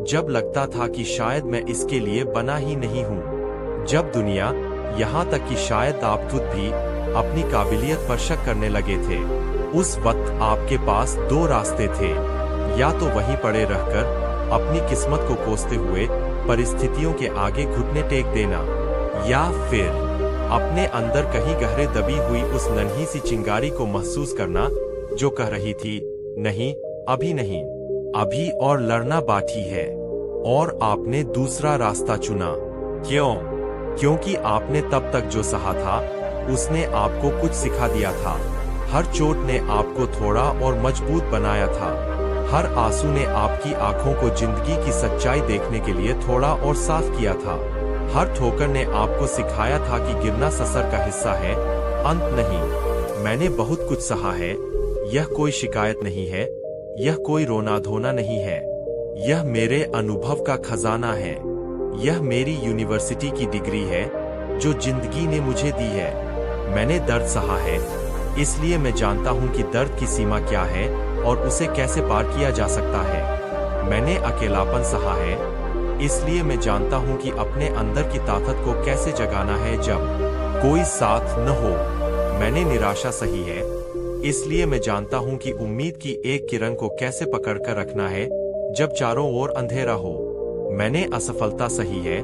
जब लगता था कि शायद मैं इसके लिए बना ही नहीं हूँ, जब दुनिया, यहाँ तक कि शायद आप खुद भी अपनी काबिलियत पर शक करने लगे थे। उस वक्त आपके पास दो रास्ते थे, या तो वहीं पड़े रहकर अपनी किस्मत को कोसते हुए परिस्थितियों के आगे घुटने टेक देना, या फिर अपने अंदर कहीं गहरे दबी हुई उस नन्ही सी चिंगारी को महसूस करना जो कह रही थी, नहीं, अभी नहीं, अभी और लड़ना बाकी है। और आपने दूसरा रास्ता चुना। क्यों? क्योंकि आपने तब तक जो सहा था उसने आपको कुछ सिखा दिया था। हर चोट ने आपको थोड़ा और मजबूत बनाया था। हर आंसू ने आपकी आंखों को जिंदगी की सच्चाई देखने के लिए थोड़ा और साफ किया था। हर ठोकर ने आपको सिखाया था कि गिरना सफर का हिस्सा है, अंत नहीं। मैंने बहुत कुछ सहा है, यह कोई शिकायत नहीं है, यह कोई रोना धोना नहीं है, यह मेरे अनुभव का खजाना है। यह मेरी यूनिवर्सिटी की डिग्री है जो जिंदगी ने मुझे दी है। मैंने दर्द सहा है, इसलिए मैं जानता हूँ कि दर्द की सीमा क्या है और उसे कैसे पार किया जा सकता है। मैंने अकेलापन सहा है, इसलिए मैं जानता हूँ कि अपने अंदर की ताकत को कैसे जगाना है जब कोई साथ न हो। मैंने निराशा सही है, इसलिए मैं जानता हूँ कि उम्मीद की एक किरण को कैसे पकड़कर रखना है जब चारों ओर अंधेरा हो। मैंने असफलता सही है,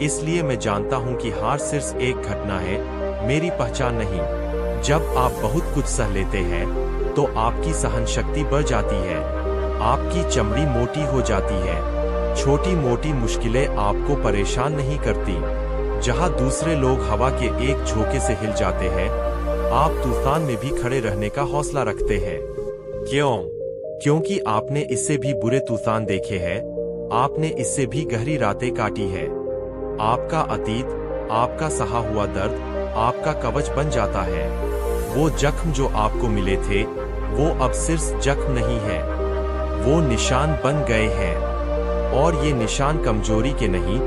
इसलिए मैं जानता हूँ कि हार सिर्फ एक घटना है मेरी पहचान नहीं। जब आप बहुत कुछ सह लेते हैं तो आपकी सहन शक्ति बढ़ जाती है, आपकी चमड़ी मोटी हो जाती है। छोटी मोटी मुश्किलें आपको परेशान नहीं करती। जहां दूसरे लोग हवा के एक झोंके से हिल जाते हैं, आप तूफान में भी खड़े रहने का हौसला रखते हैं। क्यों? क्योंकि आपने इससे भी बुरे तूफान देखे हैं, आपने इससे भी गहरी रातें काटी है। आपका अतीत, आपका सहा हुआ दर्द आपका कवच बन जाता है। वो जख्म जो आपको मिले थे, वो अब सिर्फ जख्म नहीं है, वो निशान बन गए हैं। और ये निशान कमजोरी के नहीं,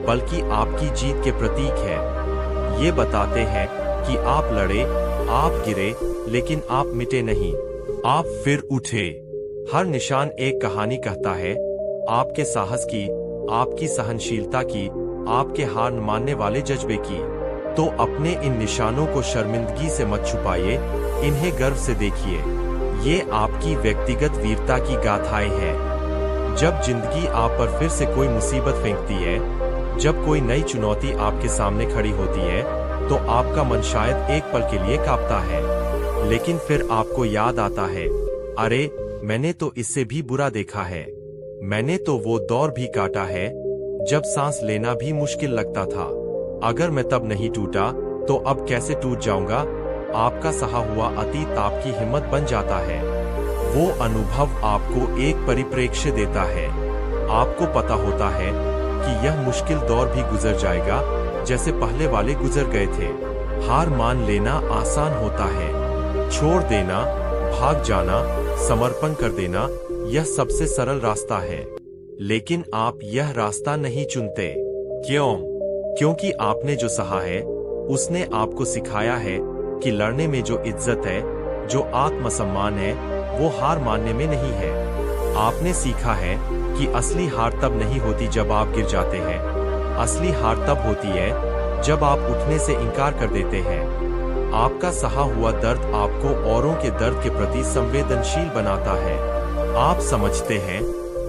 बल्कि आपकी जीत के प्रतीक है। ये बताते हैं कि आप लड़े, आप गिरे, लेकिन आप मिटे नहीं, आप फिर उठे। हर निशान एक कहानी कहता है, आपके साहस की, आपकी सहनशीलता की, आपके हार मानने वाले जज्बे की। तो अपने इन निशानों को शर्मिंदगी से मत छुपाइए, इन्हें गर्व से देखिए। ये आपकी व्यक्तिगत वीरता की गाथाएं हैं। जब जिंदगी आप पर फिर से कोई मुसीबत फेंकती है, जब कोई नई चुनौती आपके सामने खड़ी होती है, तो आपका मन शायद एक पल के लिए कांपता है, लेकिन फिर आपको याद आता है, अरे मैंने तो इससे भी बुरा देखा है। मैंने तो वो दौर भी काटा है जब सांस लेना भी मुश्किल लगता था। अगर मैं तब नहीं टूटा तो अब कैसे टूट जाऊंगा। आपका सहा हुआ अतीत आपकी हिम्मत बन जाता है। वो अनुभव आपको एक परिप्रेक्ष्य देता है। आपको पता होता है कि यह मुश्किल दौर भी गुजर जाएगा, जैसे पहले वाले गुजर गए थे। हार मान लेना आसान होता है, छोड़ देना, भाग जाना, समर्पण कर देना, यह सबसे सरल रास्ता है। लेकिन आप यह रास्ता नहीं चुनते। क्यों? क्योंकि आपने जो सहा है, उसने आपको सिखाया है कि लड़ने में जो इज्जत है, जो आत्मसम्मान है, वो हार मानने में नहीं है। आपने सीखा है कि असली हार तब नहीं होती जब आप गिर जाते हैं। असली हार तब होती है जब आप उठने से इनकार कर देते हैं। आपका सहा हुआ दर्द आपको औरों के दर्द के प्रति संवेदनशील बनाता है। आप समझते हैं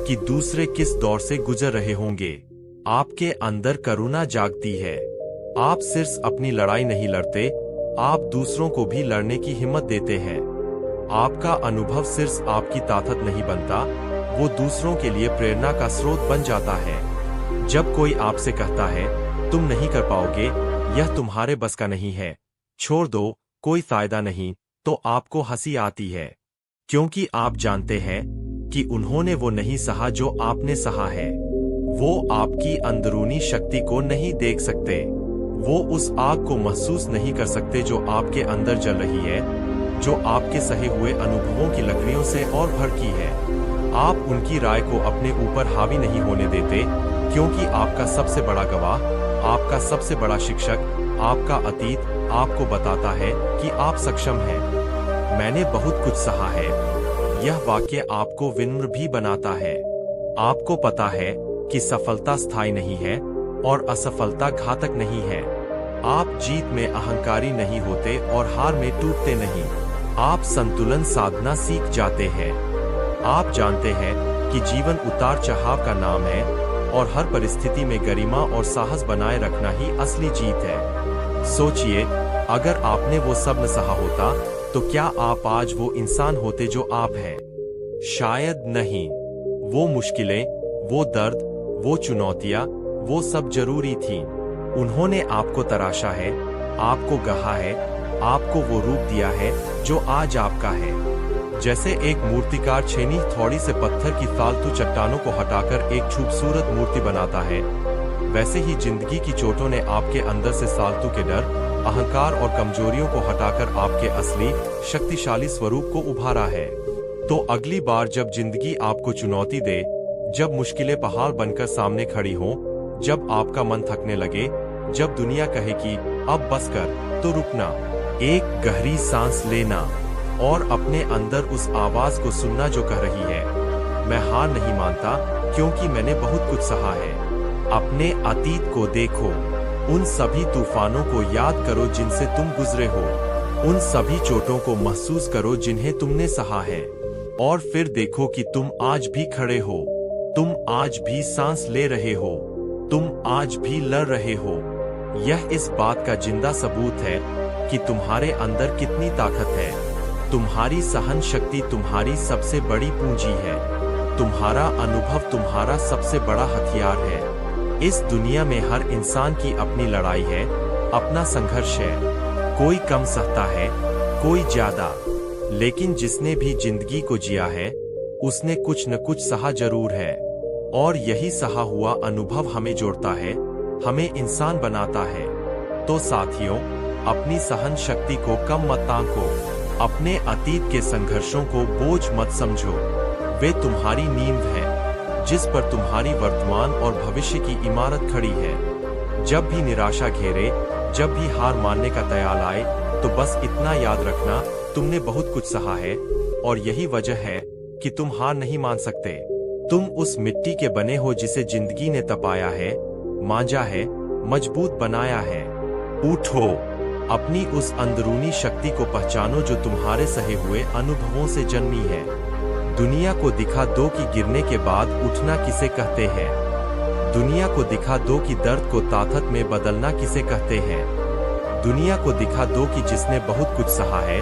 कि दूसरे किस दौर से गुजर रहे होंगे। आपके अंदर करुणा जागती है। आप सिर्फ अपनी लड़ाई नहीं लड़ते, आप दूसरों को भी लड़ने की हिम्मत देते हैं। आपका अनुभव सिर्फ आपकी ताकत नहीं बनता, वो दूसरों के लिए प्रेरणा का स्रोत बन जाता है। जब कोई आपसे कहता है तुम नहीं कर पाओगे, यह तुम्हारे बस का नहीं है, छोड़ दो, कोई फायदा नहीं, तो आपको हंसी आती है, क्योंकि आप जानते हैं कि उन्होंने वो नहीं सहा जो आपने सहा है। वो आपकी अंदरूनी शक्ति को नहीं देख सकते, वो उस आग को महसूस नहीं कर सकते जो आपके अंदर जल रही है, जो आपके सहे हुए अनुभवों की लकड़ियों से और भड़की है। आप उनकी राय को अपने ऊपर हावी नहीं होने देते, क्योंकि आपका सबसे बड़ा गवाह, आपका सबसे बड़ा शिक्षक, आपका अतीत आपको बताता है कि आप सक्षम हैं। मैंने बहुत कुछ सहा है। यह वाक्य आपको विनम्र भी बनाता है। आपको पता है कि सफलता स्थायी नहीं है और असफलता घातक नहीं है। आप जीत में अहंकारी नहीं होते और हार में टूटते नहीं। आप संतुलन साधना सीख जाते हैं। आप जानते हैं कि जीवन उतार चढ़ाव का नाम है और हर परिस्थिति में गरिमा और साहस बनाए रखना ही असली जीत है। सोचिए, अगर आपने वो सब न सहा होता तो क्या आप आज वो इंसान होते जो आप हैं? शायद नहीं। वो मुश्किलें, वो दर्द, वो चुनौतियां, वो सब जरूरी थीं। उन्होंने आपको तराशा है, आपको गढ़ा है, आपको वो रूप दिया है जो आज आपका है। जैसे एक मूर्तिकार छेनी थोड़ी से पत्थर की फालतू चट्टानों को हटाकर एक खूबसूरत मूर्ति बनाता है, वैसे ही जिंदगी की चोटों ने आपके अंदर से फालतू के डर, अहंकार और कमजोरियों को हटाकर आपके असली शक्तिशाली स्वरूप को उभारा है। तो अगली बार जब जिंदगी आपको चुनौती दे, जब मुश्किलें पहाड़ बनकर सामने खड़ी हों, जब आपका मन थकने लगे, जब दुनिया कहे कि अब बस कर, तो रुकना, एक गहरी सांस लेना और अपने अंदर उस आवाज को सुनना जो कह रही है, मैं हार नहीं मानता क्योंकि मैंने बहुत कुछ सहा है। अपने अतीत को देखो, उन सभी तूफानों को याद करो जिनसे तुम गुजरे हो, उन सभी चोटों को महसूस करो जिन्हें तुमने सहा है, और फिर देखो कि तुम आज भी खड़े हो, तुम आज भी सांस ले रहे हो, तुम आज भी लड़ रहे हो। यह इस बात का जिंदा सबूत है कि तुम्हारे अंदर कितनी ताकत है। तुम्हारी सहन शक्ति तुम्हारी सबसे बड़ी पूंजी है। तुम्हारा अनुभव तुम्हारा सबसे बड़ा हथियार है। इस दुनिया में हर इंसान की अपनी लड़ाई है, अपना संघर्ष है। कोई कम सहता है, कोई ज्यादा, लेकिन जिसने भी जिंदगी को जिया है उसने कुछ न कुछ सहा जरूर है। और यही सहा हुआ अनुभव हमें जोड़ता है, हमें इंसान बनाता है। तो साथियों, अपनी सहन शक्ति को कम मत आंको। अपने अतीत के संघर्षों को बोझ मत समझो। वे तुम्हारी नींव है जिस पर तुम्हारी वर्तमान और भविष्य की इमारत खड़ी है। जब भी निराशा घेरे, जब भी हार मानने का दयाल आए, तो बस इतना याद रखना, तुमने बहुत कुछ सहा है और यही वजह है कि तुम हार नहीं मान सकते। तुम उस मिट्टी के बने हो जिसे जिंदगी ने तपाया है, मांझा है, मजबूत बनाया है। उठो, अपनी उस अंदरूनी शक्ति को पहचानो जो तुम्हारे सहे हुए अनुभवों से जन्मी है। दुनिया को दिखा दो कि गिरने के बाद उठना किसे कहते हैं। दुनिया को दिखा दो कि दर्द को ताकत में बदलना किसे कहते हैं। दुनिया को दिखा दो कि जिसने बहुत कुछ सहा है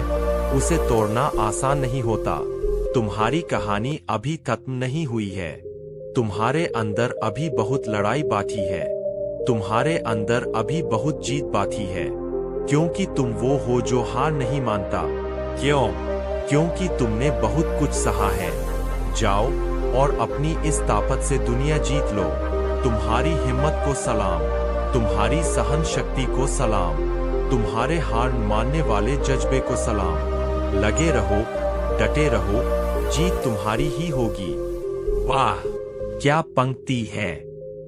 उसे तोड़ना आसान नहीं होता। तुम्हारी कहानी अभी खत्म नहीं हुई है। तुम्हारे अंदर अभी बहुत लड़ाई बाकी है। तुम्हारे अंदर अभी बहुत जीत बाकी है, क्योंकि तुम वो हो जो हार नहीं मानता। क्यों? क्योंकि तुमने बहुत कुछ सहा है। जाओ और अपनी इस ताकत से दुनिया जीत लो। तुम्हारी हिम्मत को सलाम, तुम्हारी सहन शक्ति को सलाम, तुम्हारे हार मानने वाले जज्बे को सलाम। लगे रहो, डटे रहो, जीत तुम्हारी ही होगी। वाह, क्या पंक्ति है!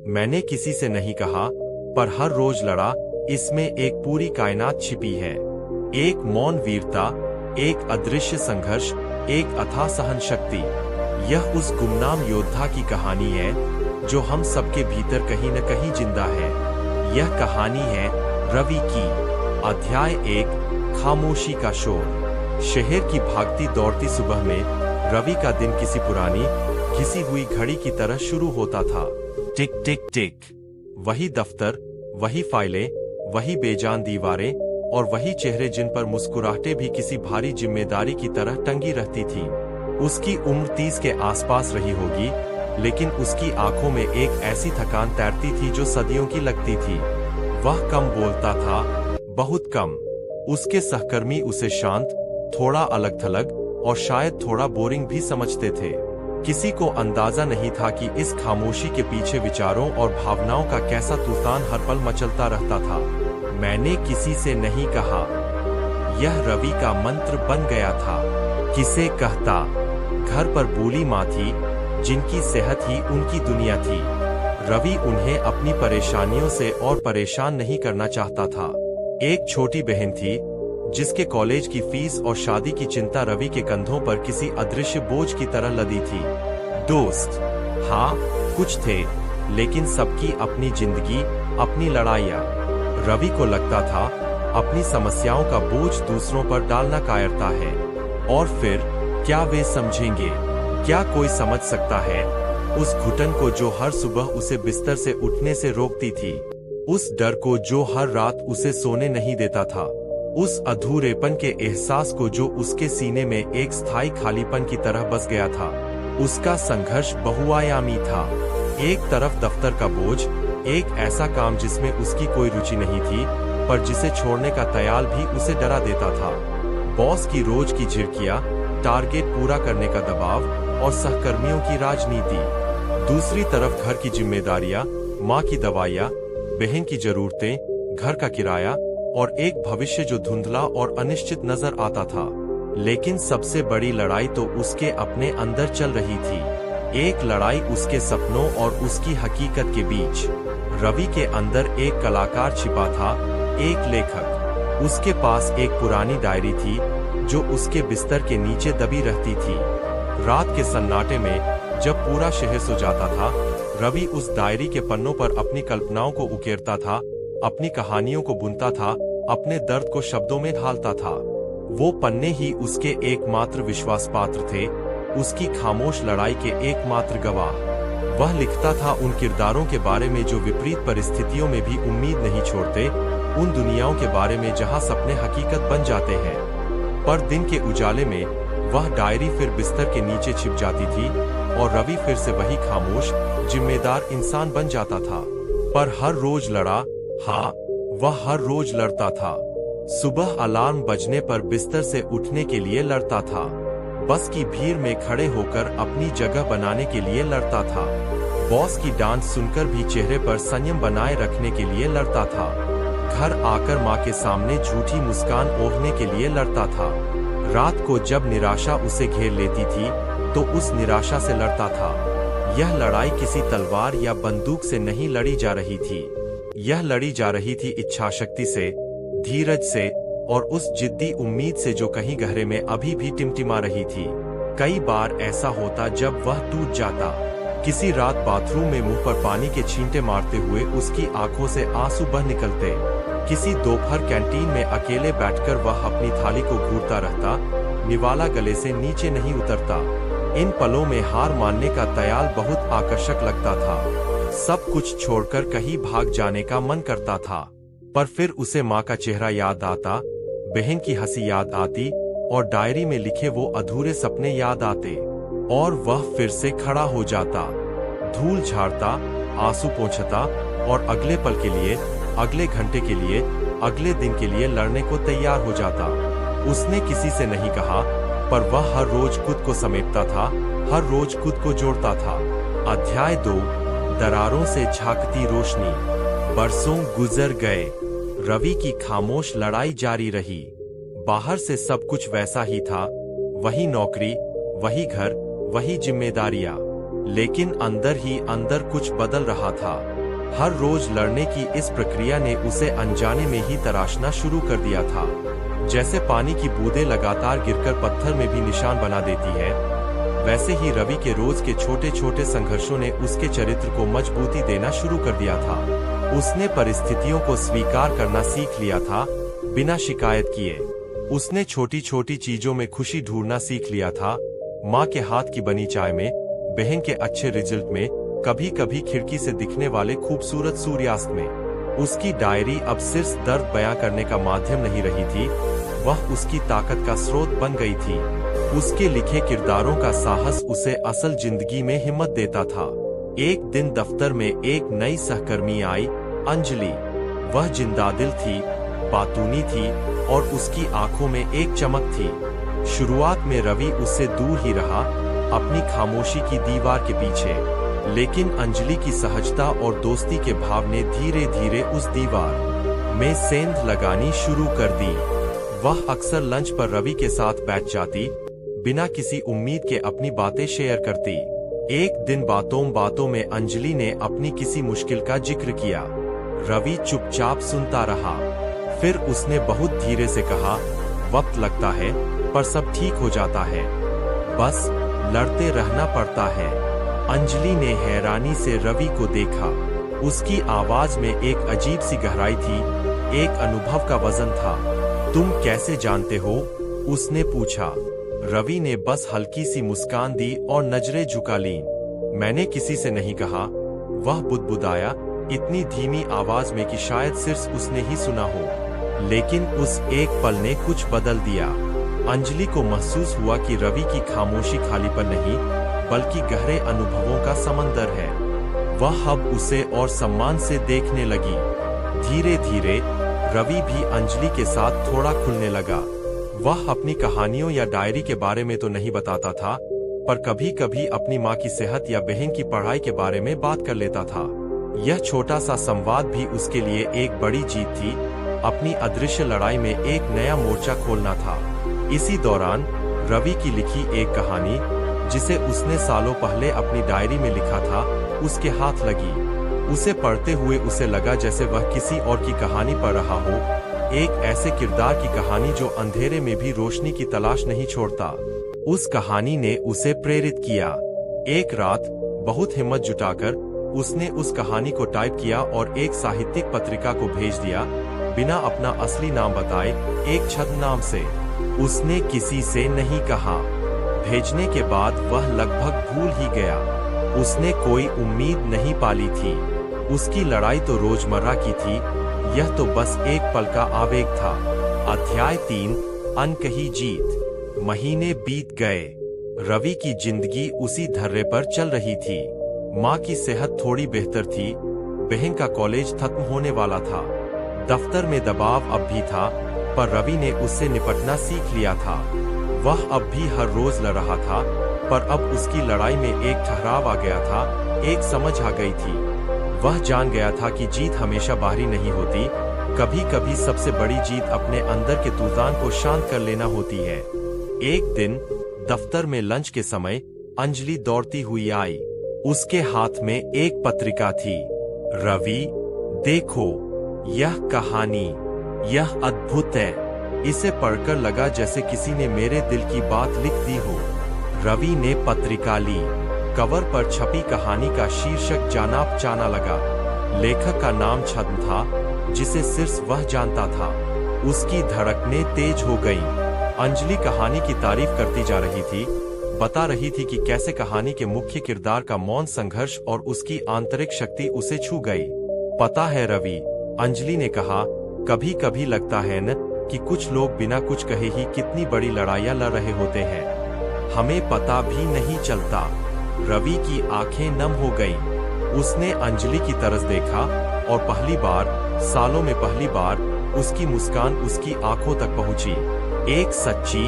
मैंने किसी से नहीं कहा, पर हर रोज लड़ा, इसमें एक पूरी कायनात छिपी है। एक मौन वीरता, एक अदृश्य संघर्ष, एक अथाह सहन शक्ति। यह उस गुमनाम योद्धा की कहानी है जो हम सबके भीतर कहीं न कहीं जिंदा है। यह कहानी है रवि की। अध्याय 1, खामोशी का शोर। शहर की भागती दौड़ती सुबह में रवि का दिन किसी पुरानी घिसी हुई घड़ी की तरह शुरू होता था। टिक टिक टिक। वही दफ्तर, वही फाइलें, वही बेजान दीवारें और वही चेहरे जिन पर मुस्कुराहटें भी किसी भारी जिम्मेदारी की तरह टंगी रहती थी। उसकी उम्र 30 के आसपास रही होगी, लेकिन उसकी आंखों में एक ऐसी थकान तैरती थी जो सदियों की लगती थी। वह कम बोलता था, बहुत कम। उसके सहकर्मी उसे शांत, थोड़ा अलग थलग और शायद थोड़ा बोरिंग भी समझते थे। किसी को अंदाजा नहीं था कि इस खामोशी के पीछे विचारों और भावनाओं का कैसा तूफान हर पल मचलता रहता था। मैंने किसी से नहीं कहा। यह रवि का मंत्र बन गया था। किसे कहता? घर पर बूढ़ी माँ थी, जिनकी सेहत ही उनकी दुनिया थी। रवि उन्हें अपनी परेशानियों से और परेशान नहीं करना चाहता था। एक छोटी बहन थी, जिसके कॉलेज की फीस और शादी की चिंता रवि के कंधों पर किसी अदृश्य बोझ की तरह लदी थी। दोस्त, हाँ, कुछ थे, लेकिन सबकी अपनी जिंदगी, अपनी लड़ाइयाँ। रवि को लगता था अपनी समस्याओं का बोझ दूसरों पर डालना कायरता है। और फिर क्या वे समझेंगे? क्या कोई समझ सकता है उस घुटन को जो हर सुबह उसे बिस्तर से उठने से रोकती थी? उस डर को जो हर रात उसे सोने नहीं देता था? उस अधूरेपन के एहसास को जो उसके सीने में एक स्थायी खालीपन की तरह बस गया था? उसका संघर्ष बहुआयामी था। एक तरफ दफ्तर का बोझ, एक ऐसा काम जिसमें उसकी कोई रुचि नहीं थी, पर जिसे छोड़ने का ख्याल भी उसे डरा देता था। बॉस की रोज की झिड़कियां, टारगेट पूरा करने का दबाव और सहकर्मियों की राजनीति। दूसरी तरफ घर की जिम्मेदारियां, माँ की दवाइयाँ, बहन की जरूरतें, घर का किराया और एक भविष्य जो धुंधला और अनिश्चित नजर आता था। लेकिन सबसे बड़ी लड़ाई तो उसके अपने अंदर चल रही थी। एक लड़ाई उसके सपनों और उसकी हकीकत के बीच। रवि के अंदर एक कलाकार छिपा था, एक लेखक। उसके पास एक पुरानी डायरी थी जो उसके बिस्तर के नीचे दबी रहती थी। रात के सन्नाटे में जब पूरा शहर सो जाता था, रवि उस डायरी के पन्नों पर अपनी कल्पनाओं को उकेरता था, अपनी कहानियों को बुनता था, अपने दर्द को शब्दों में ढालता था। वो पन्ने ही उसके एकमात्र विश्वास पात्र थे, उसकी खामोश लड़ाई के एकमात्र गवाह। वह लिखता था उन किरदारों के बारे में जो विपरीत परिस्थितियों में भी उम्मीद नहीं छोड़ते, उन दुनियाओं के बारे में जहां सपने हकीकत बन जाते हैं। पर दिन के उजाले में वह डायरी फिर बिस्तर के नीचे छिप जाती थी और रवि फिर से वही खामोश, जिम्मेदार इंसान बन जाता था। पर हर रोज लड़ा, हाँ, वह हर रोज लड़ता था। सुबह अलार्म बजने पर बिस्तर से उठने के लिए लड़ता था। बस की भीड़ में खड़े होकर अपनी जगह बनाने के लिए लड़ता था। बॉस की डांट सुनकर भी चेहरे पर संयम बनाए रखने के लिए लड़ता था। घर आकर माँ के सामने झूठी मुस्कान ओढ़ने के लिए लड़ता था। रात को जब निराशा उसे घेर लेती थी तो उस निराशा से लड़ता था। यह लड़ाई किसी तलवार या बंदूक से नहीं लड़ी जा रही थी। यह लड़ी जा रही थी इच्छाशक्ति से, धीरज से और उस जिद्दी उम्मीद से जो कहीं गहरे में अभी भी टिमटिमा रही थी। कई बार ऐसा होता जब वह टूट जाता। किसी रात बाथरूम में मुंह पर पानी के छींटे मारते हुए उसकी आंखों से आंसू बह निकलते। किसी दोपहर कैंटीन में अकेले बैठकर वह अपनी थाली को घूरता रहता, निवाला गले से नीचे नहीं उतरता। इन पलों में हार मानने का तयाल बहुत आकर्षक लगता था। सब कुछ छोड़कर कहीं भाग जाने का मन करता था। पर फिर उसे माँ का चेहरा याद आता, बहन की हंसी याद आती और डायरी में लिखे वो अधूरे सपने याद आते और वह फिर से खड़ा हो जाता, धूल झाड़ता, आंसू पोंछता और अगले पल के लिए, अगले घंटे के लिए, अगले दिन के लिए लड़ने को तैयार हो जाता। उसने किसी से नहीं कहा, पर वह हर रोज खुद को समेटता था, हर रोज खुद को जोड़ता था। अध्याय 2, दरारों से झांकती रोशनी। बरसों गुजर गए। रवि की खामोश लड़ाई जारी रही। बाहर से सब कुछ वैसा ही था, वही नौकरी, वही घर, वही जिम्मेदारियां। लेकिन अंदर ही अंदर कुछ बदल रहा था। हर रोज लड़ने की इस प्रक्रिया ने उसे अनजाने में ही तराशना शुरू कर दिया था। जैसे पानी की बूंदें लगातार गिरकर पत्थर में भी निशान बना देती है, वैसे ही रवि के रोज के छोटे छोटे संघर्षों ने उसके चरित्र को मजबूती देना शुरू कर दिया था। उसने परिस्थितियों को स्वीकार करना सीख लिया था, बिना शिकायत किए। उसने छोटी छोटी चीजों में खुशी ढूंढना सीख लिया था, माँ के हाथ की बनी चाय में, बहन के अच्छे रिजल्ट में, कभी कभी खिड़की से दिखने वाले खूबसूरत सूर्यास्त में। उसकी डायरी अब सिर्फ दर्द बयां करने का माध्यम नहीं रही थी, वह उसकी ताकत का स्रोत बन गई थी। उसके लिखे किरदारों का साहस उसे असल जिंदगी में हिम्मत देता था। एक दिन दफ्तर में एक नई सहकर्मी आई, अंजलि। वह जिंदादिल थी, बातूनी थी और उसकी आंखों में एक चमक थी। शुरुआत में रवि उससे दूर ही रहा, अपनी खामोशी की दीवार के पीछे। लेकिन अंजलि की सहजता और दोस्ती के भाव ने धीरे धीरे उस दीवार में सेंध लगानी शुरू कर दी। वह अक्सर लंच पर रवि के साथ बैठ जाती, बिना किसी उम्मीद के अपनी बातें शेयर करती। एक दिन बातों में अंजलि ने अपनी किसी मुश्किल का जिक्र किया। रवि चुपचाप सुनता रहा। फिर उसने बहुत धीरे से कहा, वक्त लगता है पर सब ठीक हो जाता है, बस लड़ते रहना पड़ता है। अंजलि ने हैरानी से रवि को देखा। उसकी आवाज में एक अजीब सी गहराई थी, एक अनुभव का वजन था। तुम कैसे जानते हो? उसने पूछा। रवि ने बस हल्की सी मुस्कान दी और नजरें झुका लीं। मैंने किसी से नहीं कहा, वह बुदबुदाया, इतनी धीमी आवाज में कि शायद सिर्फ उसने ही सुना हो। लेकिन उस एक पल ने कुछ बदल दिया। अंजलि को महसूस हुआ कि रवि की खामोशी खालीपन नहीं, बल्कि गहरे अनुभवों का समंदर है। वह अब उसे और सम्मान से देखने लगी। धीरे धीरे रवि भी अंजलि के साथ थोड़ा खुलने लगा। वह अपनी कहानियों या डायरी के बारे में तो नहीं बताता था, पर कभी कभी अपनी माँ की सेहत या बहन की पढ़ाई के बारे में बात कर लेता था। यह छोटा सा संवाद भी उसके लिए एक बड़ी जीत थी। अपनी अदृश्य लड़ाई में एक नया मोर्चा खोलना था। इसी दौरान रवि की लिखी एक कहानी, जिसे उसने सालों पहले अपनी डायरी में लिखा था, उसके हाथ लगी। उसे पढ़ते हुए उसे लगा जैसे वह किसी और की कहानी पढ़ रहा हो, एक ऐसे किरदार की कहानी जो अंधेरे में भी रोशनी की तलाश नहीं छोड़ता। उस कहानी ने उसे प्रेरित किया। एक रात बहुत हिम्मत जुटाकर उसने उस कहानी को टाइप किया और एक साहित्यिक पत्रिका को भेज दिया, बिना अपना असली नाम बताए, एक छद्म नाम से। उसने किसी से नहीं कहा। भेजने के बाद वह लगभग भूल ही गया। उसने कोई उम्मीद नहीं पाली थी। उसकी लड़ाई तो रोजमर्रा की थी, यह तो बस एक पल का आवेग था। अध्याय 3, अनकही जीत। महीने बीत गए। रवि की जिंदगी उसी धर्रे पर चल रही थी। माँ की सेहत थोड़ी बेहतर थी, बहन का कॉलेज खत्म होने वाला था। दफ्तर में दबाव अब भी था, पर रवि ने उससे निपटना सीख लिया था। वह अब भी हर रोज लड़ रहा था, पर अब उसकी लड़ाई में एक ठहराव आ गया था, एक समझ आ गई थी। वह जान गया था कि जीत हमेशा बाहरी नहीं होती, कभी कभी सबसे बड़ी जीत अपने अंदर के तूफान को शांत कर लेना होती है। एक दिन दफ्तर में लंच के समय अंजलि दौड़ती हुई आई। उसके हाथ में एक पत्रिका थी। रवि, देखो, यह कहानी, यह अद्भुत है। इसे पढ़कर लगा जैसे किसी ने मेरे दिल की बात लिख दी हो। रवि ने पत्रिका ली। कवर पर छपी कहानी का शीर्षक जाना पहचाना लगा। लेखक का नाम छद्म था, जिसे सिर्फ वह जानता था। उसकी धड़कनें तेज हो गईं। अंजलि कहानी की तारीफ करती जा रही थी, बता रही थी कि कैसे कहानी के मुख्य किरदार का मौन संघर्ष और उसकी आंतरिक शक्ति उसे छू गई। पता है रवि, अंजलि ने कहा, कभी कभी लगता है न कि कुछ लोग बिना कुछ कहे ही कितनी बड़ी लड़ाइयां लड़ रहे होते हैं। हमें पता भी नहीं चलता। रवि की आंखें नम हो गईं। उसने अंजलि की तरफ देखा और पहली बार, सालों में पहली बार, उसकी मुस्कान उसकी आंखों तक पहुंची। एक सच्ची,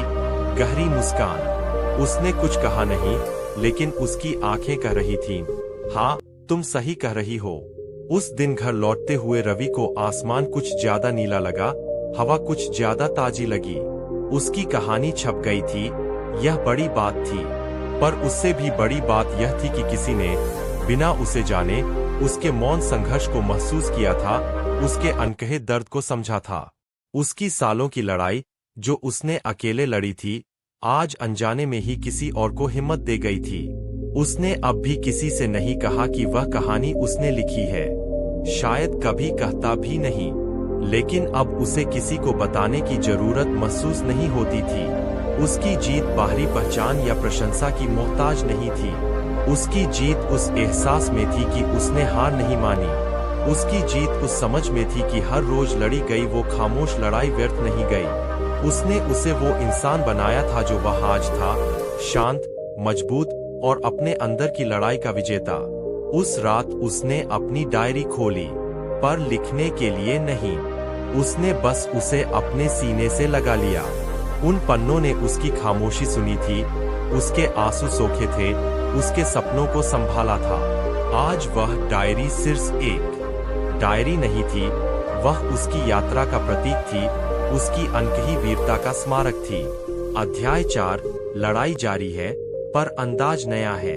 गहरी मुस्कान। उसने कुछ कहा नहीं, लेकिन उसकी आंखें कह रही थीं, हाँ, तुम सही कह रही हो। उस दिन घर लौटते हुए रवि को आसमान कुछ ज्यादा नीला लगा, हवा कुछ ज्यादा ताजी लगी। उसकी कहानी छप गई थी, यह बड़ी बात थी। पर उससे भी बड़ी बात यह थी कि किसी ने, बिना उसे जाने, उसके मौन संघर्ष को महसूस किया था, उसके अनकहे दर्द को समझा था। उसकी सालों की लड़ाई, जो उसने अकेले लड़ी थी, आज अनजाने में ही किसी और को हिम्मत दे गई थी। उसने अब भी किसी से नहीं कहा कि वह कहानी उसने लिखी है। शायद कभी कहता भी नहीं, लेकिन अब उसे किसी को बताने की जरूरत महसूस नहीं होती थी। उसकी जीत बाहरी पहचान या प्रशंसा की मोहताज नहीं थी। उसकी जीत उस एहसास में थी कि उसने हार नहीं मानी। उसकी जीत उस समझ में थी कि हर रोज लड़ी गई वो खामोश लड़ाई व्यर्थ नहीं गई। उसने उसे वो इंसान बनाया था जो वह आज था, शांत, मजबूत और अपने अंदर की लड़ाई का विजेता। उस रात उसने अपनी डायरी खोली, पर लिखने के लिए नहीं। उसने बस उसे अपने सीने से लगा लिया। उन पन्नों ने उसकी खामोशी सुनी थी, उसके आंसू सोखे थे, उसके सपनों को संभाला था। आज वह डायरी सिर्फ एक डायरी नहीं थी, वह उसकी यात्रा का प्रतीक थी, उसकी अनकही वीरता का स्मारक थी। अध्याय 4, लड़ाई जारी है, पर अंदाज नया है।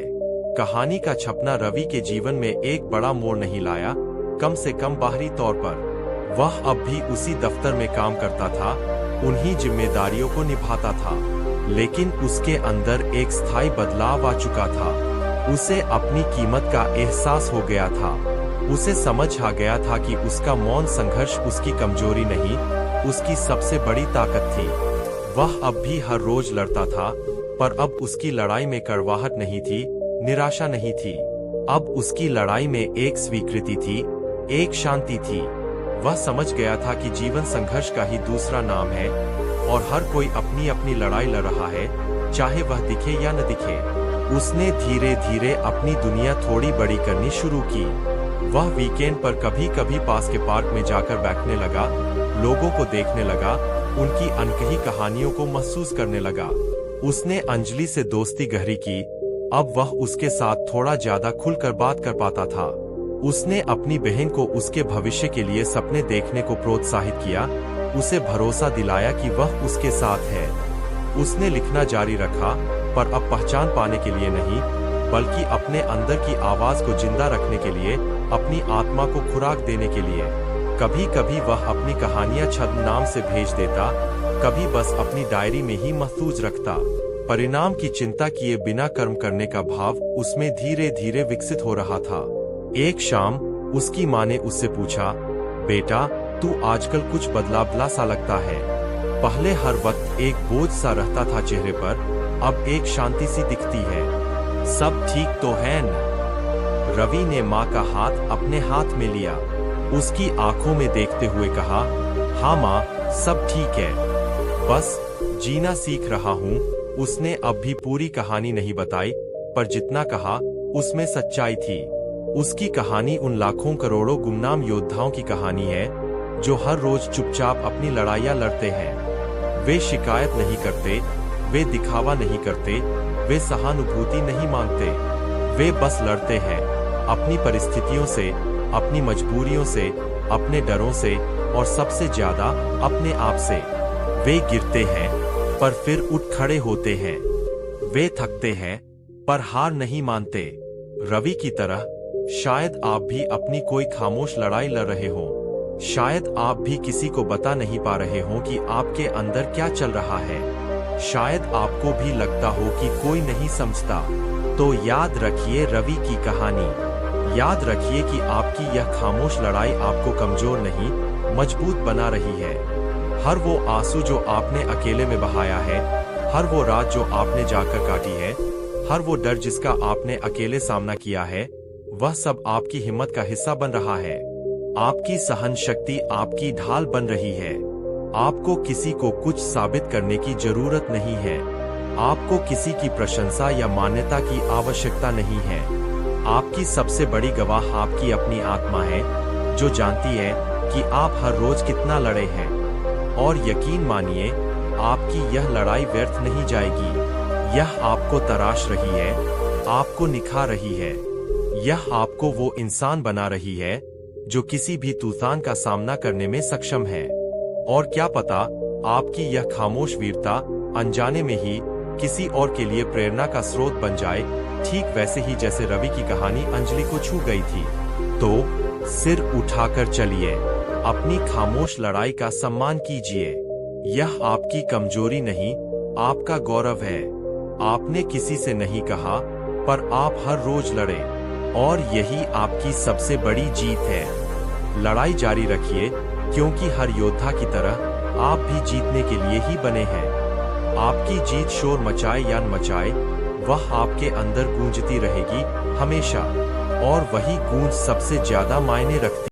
कहानी का छपना रवि के जीवन में एक बड़ा मोड़ नहीं लाया, कम से कम बाहरी तौर पर। वह अब भी उसी दफ्तर में काम करता था, उन्हीं जिम्मेदारियों को निभाता था, लेकिन उसके अंदर एक स्थायी बदलाव आ चुका था। उसे अपनी कीमत का एहसास हो गया था। उसे समझ आ गया था कि उसका मौन संघर्ष उसकी कमजोरी नहीं, उसकी सबसे बड़ी ताकत थी। वह अब भी हर रोज लड़ता था, पर अब उसकी लड़ाई में कड़वाहट नहीं थी, निराशा नहीं थी। अब उसकी लड़ाई में एक स्वीकृति थी, एक शांति थी। वह समझ गया था कि जीवन संघर्ष का ही दूसरा नाम है, और हर कोई अपनी अपनी लड़ाई लड़ रहा है, चाहे वह दिखे या न दिखे। उसने धीरे धीरे अपनी दुनिया थोड़ी बड़ी करनी शुरू की। वह वीकेंड पर कभी कभी पास के पार्क में जाकर बैठने लगा, लोगों को देखने लगा, उनकी अनकही कहानियों को महसूस करने लगा। उसने अंजलि से दोस्ती गहरी की, अब वह उसके साथ थोड़ा ज्यादा खुलकर बात कर पाता था। उसने अपनी बहन को उसके भविष्य के लिए सपने देखने को प्रोत्साहित किया, उसे भरोसा दिलाया कि वह उसके साथ है। उसने लिखना जारी रखा, पर अब पहचान पाने के लिए नहीं, बल्कि अपने अंदर की आवाज को जिंदा रखने के लिए, अपनी आत्मा को खुराक देने के लिए। कभी कभी वह अपनी कहानियां छद्म नाम से भेज देता, कभी बस अपनी डायरी में ही महफूज रखता। परिणाम की चिंता किए बिना कर्म करने का भाव उसमें धीरे धीरे विकसित हो रहा था। एक शाम उसकी माँ ने उससे पूछा, बेटा, तू आजकल कुछ बदलाव सा लगता है। पहले हर वक्त एक बोझ सा रहता था चेहरे पर, अब एक शांति सी दिखती है। सब ठीक तो है न? रवि ने माँ का हाथ अपने हाथ में लिया। उसकी आंखों में देखते हुए कहा, हाँ माँ, सब ठीक है, बस जीना सीख रहा हूँ। उसने अब भी पूरी कहानी नहीं बताई, पर जितना कहा उसमें सच्चाई थी। उसकी कहानी उन लाखों करोड़ों गुमनाम योद्धाओं की कहानी है जो हर रोज चुपचाप अपनी लड़ाइयाँ लड़ते हैं। वे शिकायत नहीं करते, वे दिखावा नहीं करते, वे सहानुभूति नहीं मांगते। वे बस लड़ते हैं अपनी परिस्थितियों से, अपनी मजबूरियों से, अपने डरों से और सबसे ज्यादा अपने आप से। वे गिरते हैं पर फिर उठ खड़े होते हैं। वे थकते हैं पर हार नहीं मानते। रवि की तरह शायद आप भी अपनी कोई खामोश लड़ाई लड़ रहे हो। शायद आप भी किसी को बता नहीं पा रहे हो कि आपके अंदर क्या चल रहा है। शायद आपको भी लगता हो कि कोई नहीं समझता। तो याद रखिए रवि की कहानी। याद रखिए कि आपकी यह खामोश लड़ाई आपको कमजोर नहीं, मजबूत बना रही है। हर वो आंसू जो आपने अकेले में बहाया है, हर वो रात जो आपने जाकर काटी है, हर वो डर जिसका आपने अकेले सामना किया है, वह सब आपकी हिम्मत का हिस्सा बन रहा है। आपकी सहन शक्ति आपकी ढाल बन रही है। आपको किसी को कुछ साबित करने की जरूरत नहीं है। आपको किसी की प्रशंसा या मान्यता की आवश्यकता नहीं है। आपकी सबसे बड़ी गवाह आपकी अपनी आत्मा है, जो जानती है कि आप हर रोज कितना लड़े हैं। और यकीन मानिए, आपकी यह लड़ाई व्यर्थ नहीं जाएगी। यह आपको तराश रही है, आपको निखार रही है। यह आपको वो इंसान बना रही है जो किसी भी तूफान का सामना करने में सक्षम है। और क्या पता, आपकी यह खामोश वीरता अनजाने में ही किसी और के लिए प्रेरणा का स्रोत बन जाए, ठीक वैसे ही जैसे रवि की कहानी अंजलि को छू गई थी। तो सिर उठाकर चलिए, अपनी खामोश लड़ाई का सम्मान कीजिए। यह आपकी कमजोरी नहीं, आपका गौरव है। आपने किसी से नहीं कहा, पर आप हर रोज लड़े, और यही आपकी सबसे बड़ी जीत है। लड़ाई जारी रखिए, क्योंकि हर योद्धा की तरह आप भी जीतने के लिए ही बने हैं। आपकी जीत शोर मचाए या न मचाए, वह आपके अंदर गूंजती रहेगी हमेशा, और वही गूंज सबसे ज्यादा मायने रखती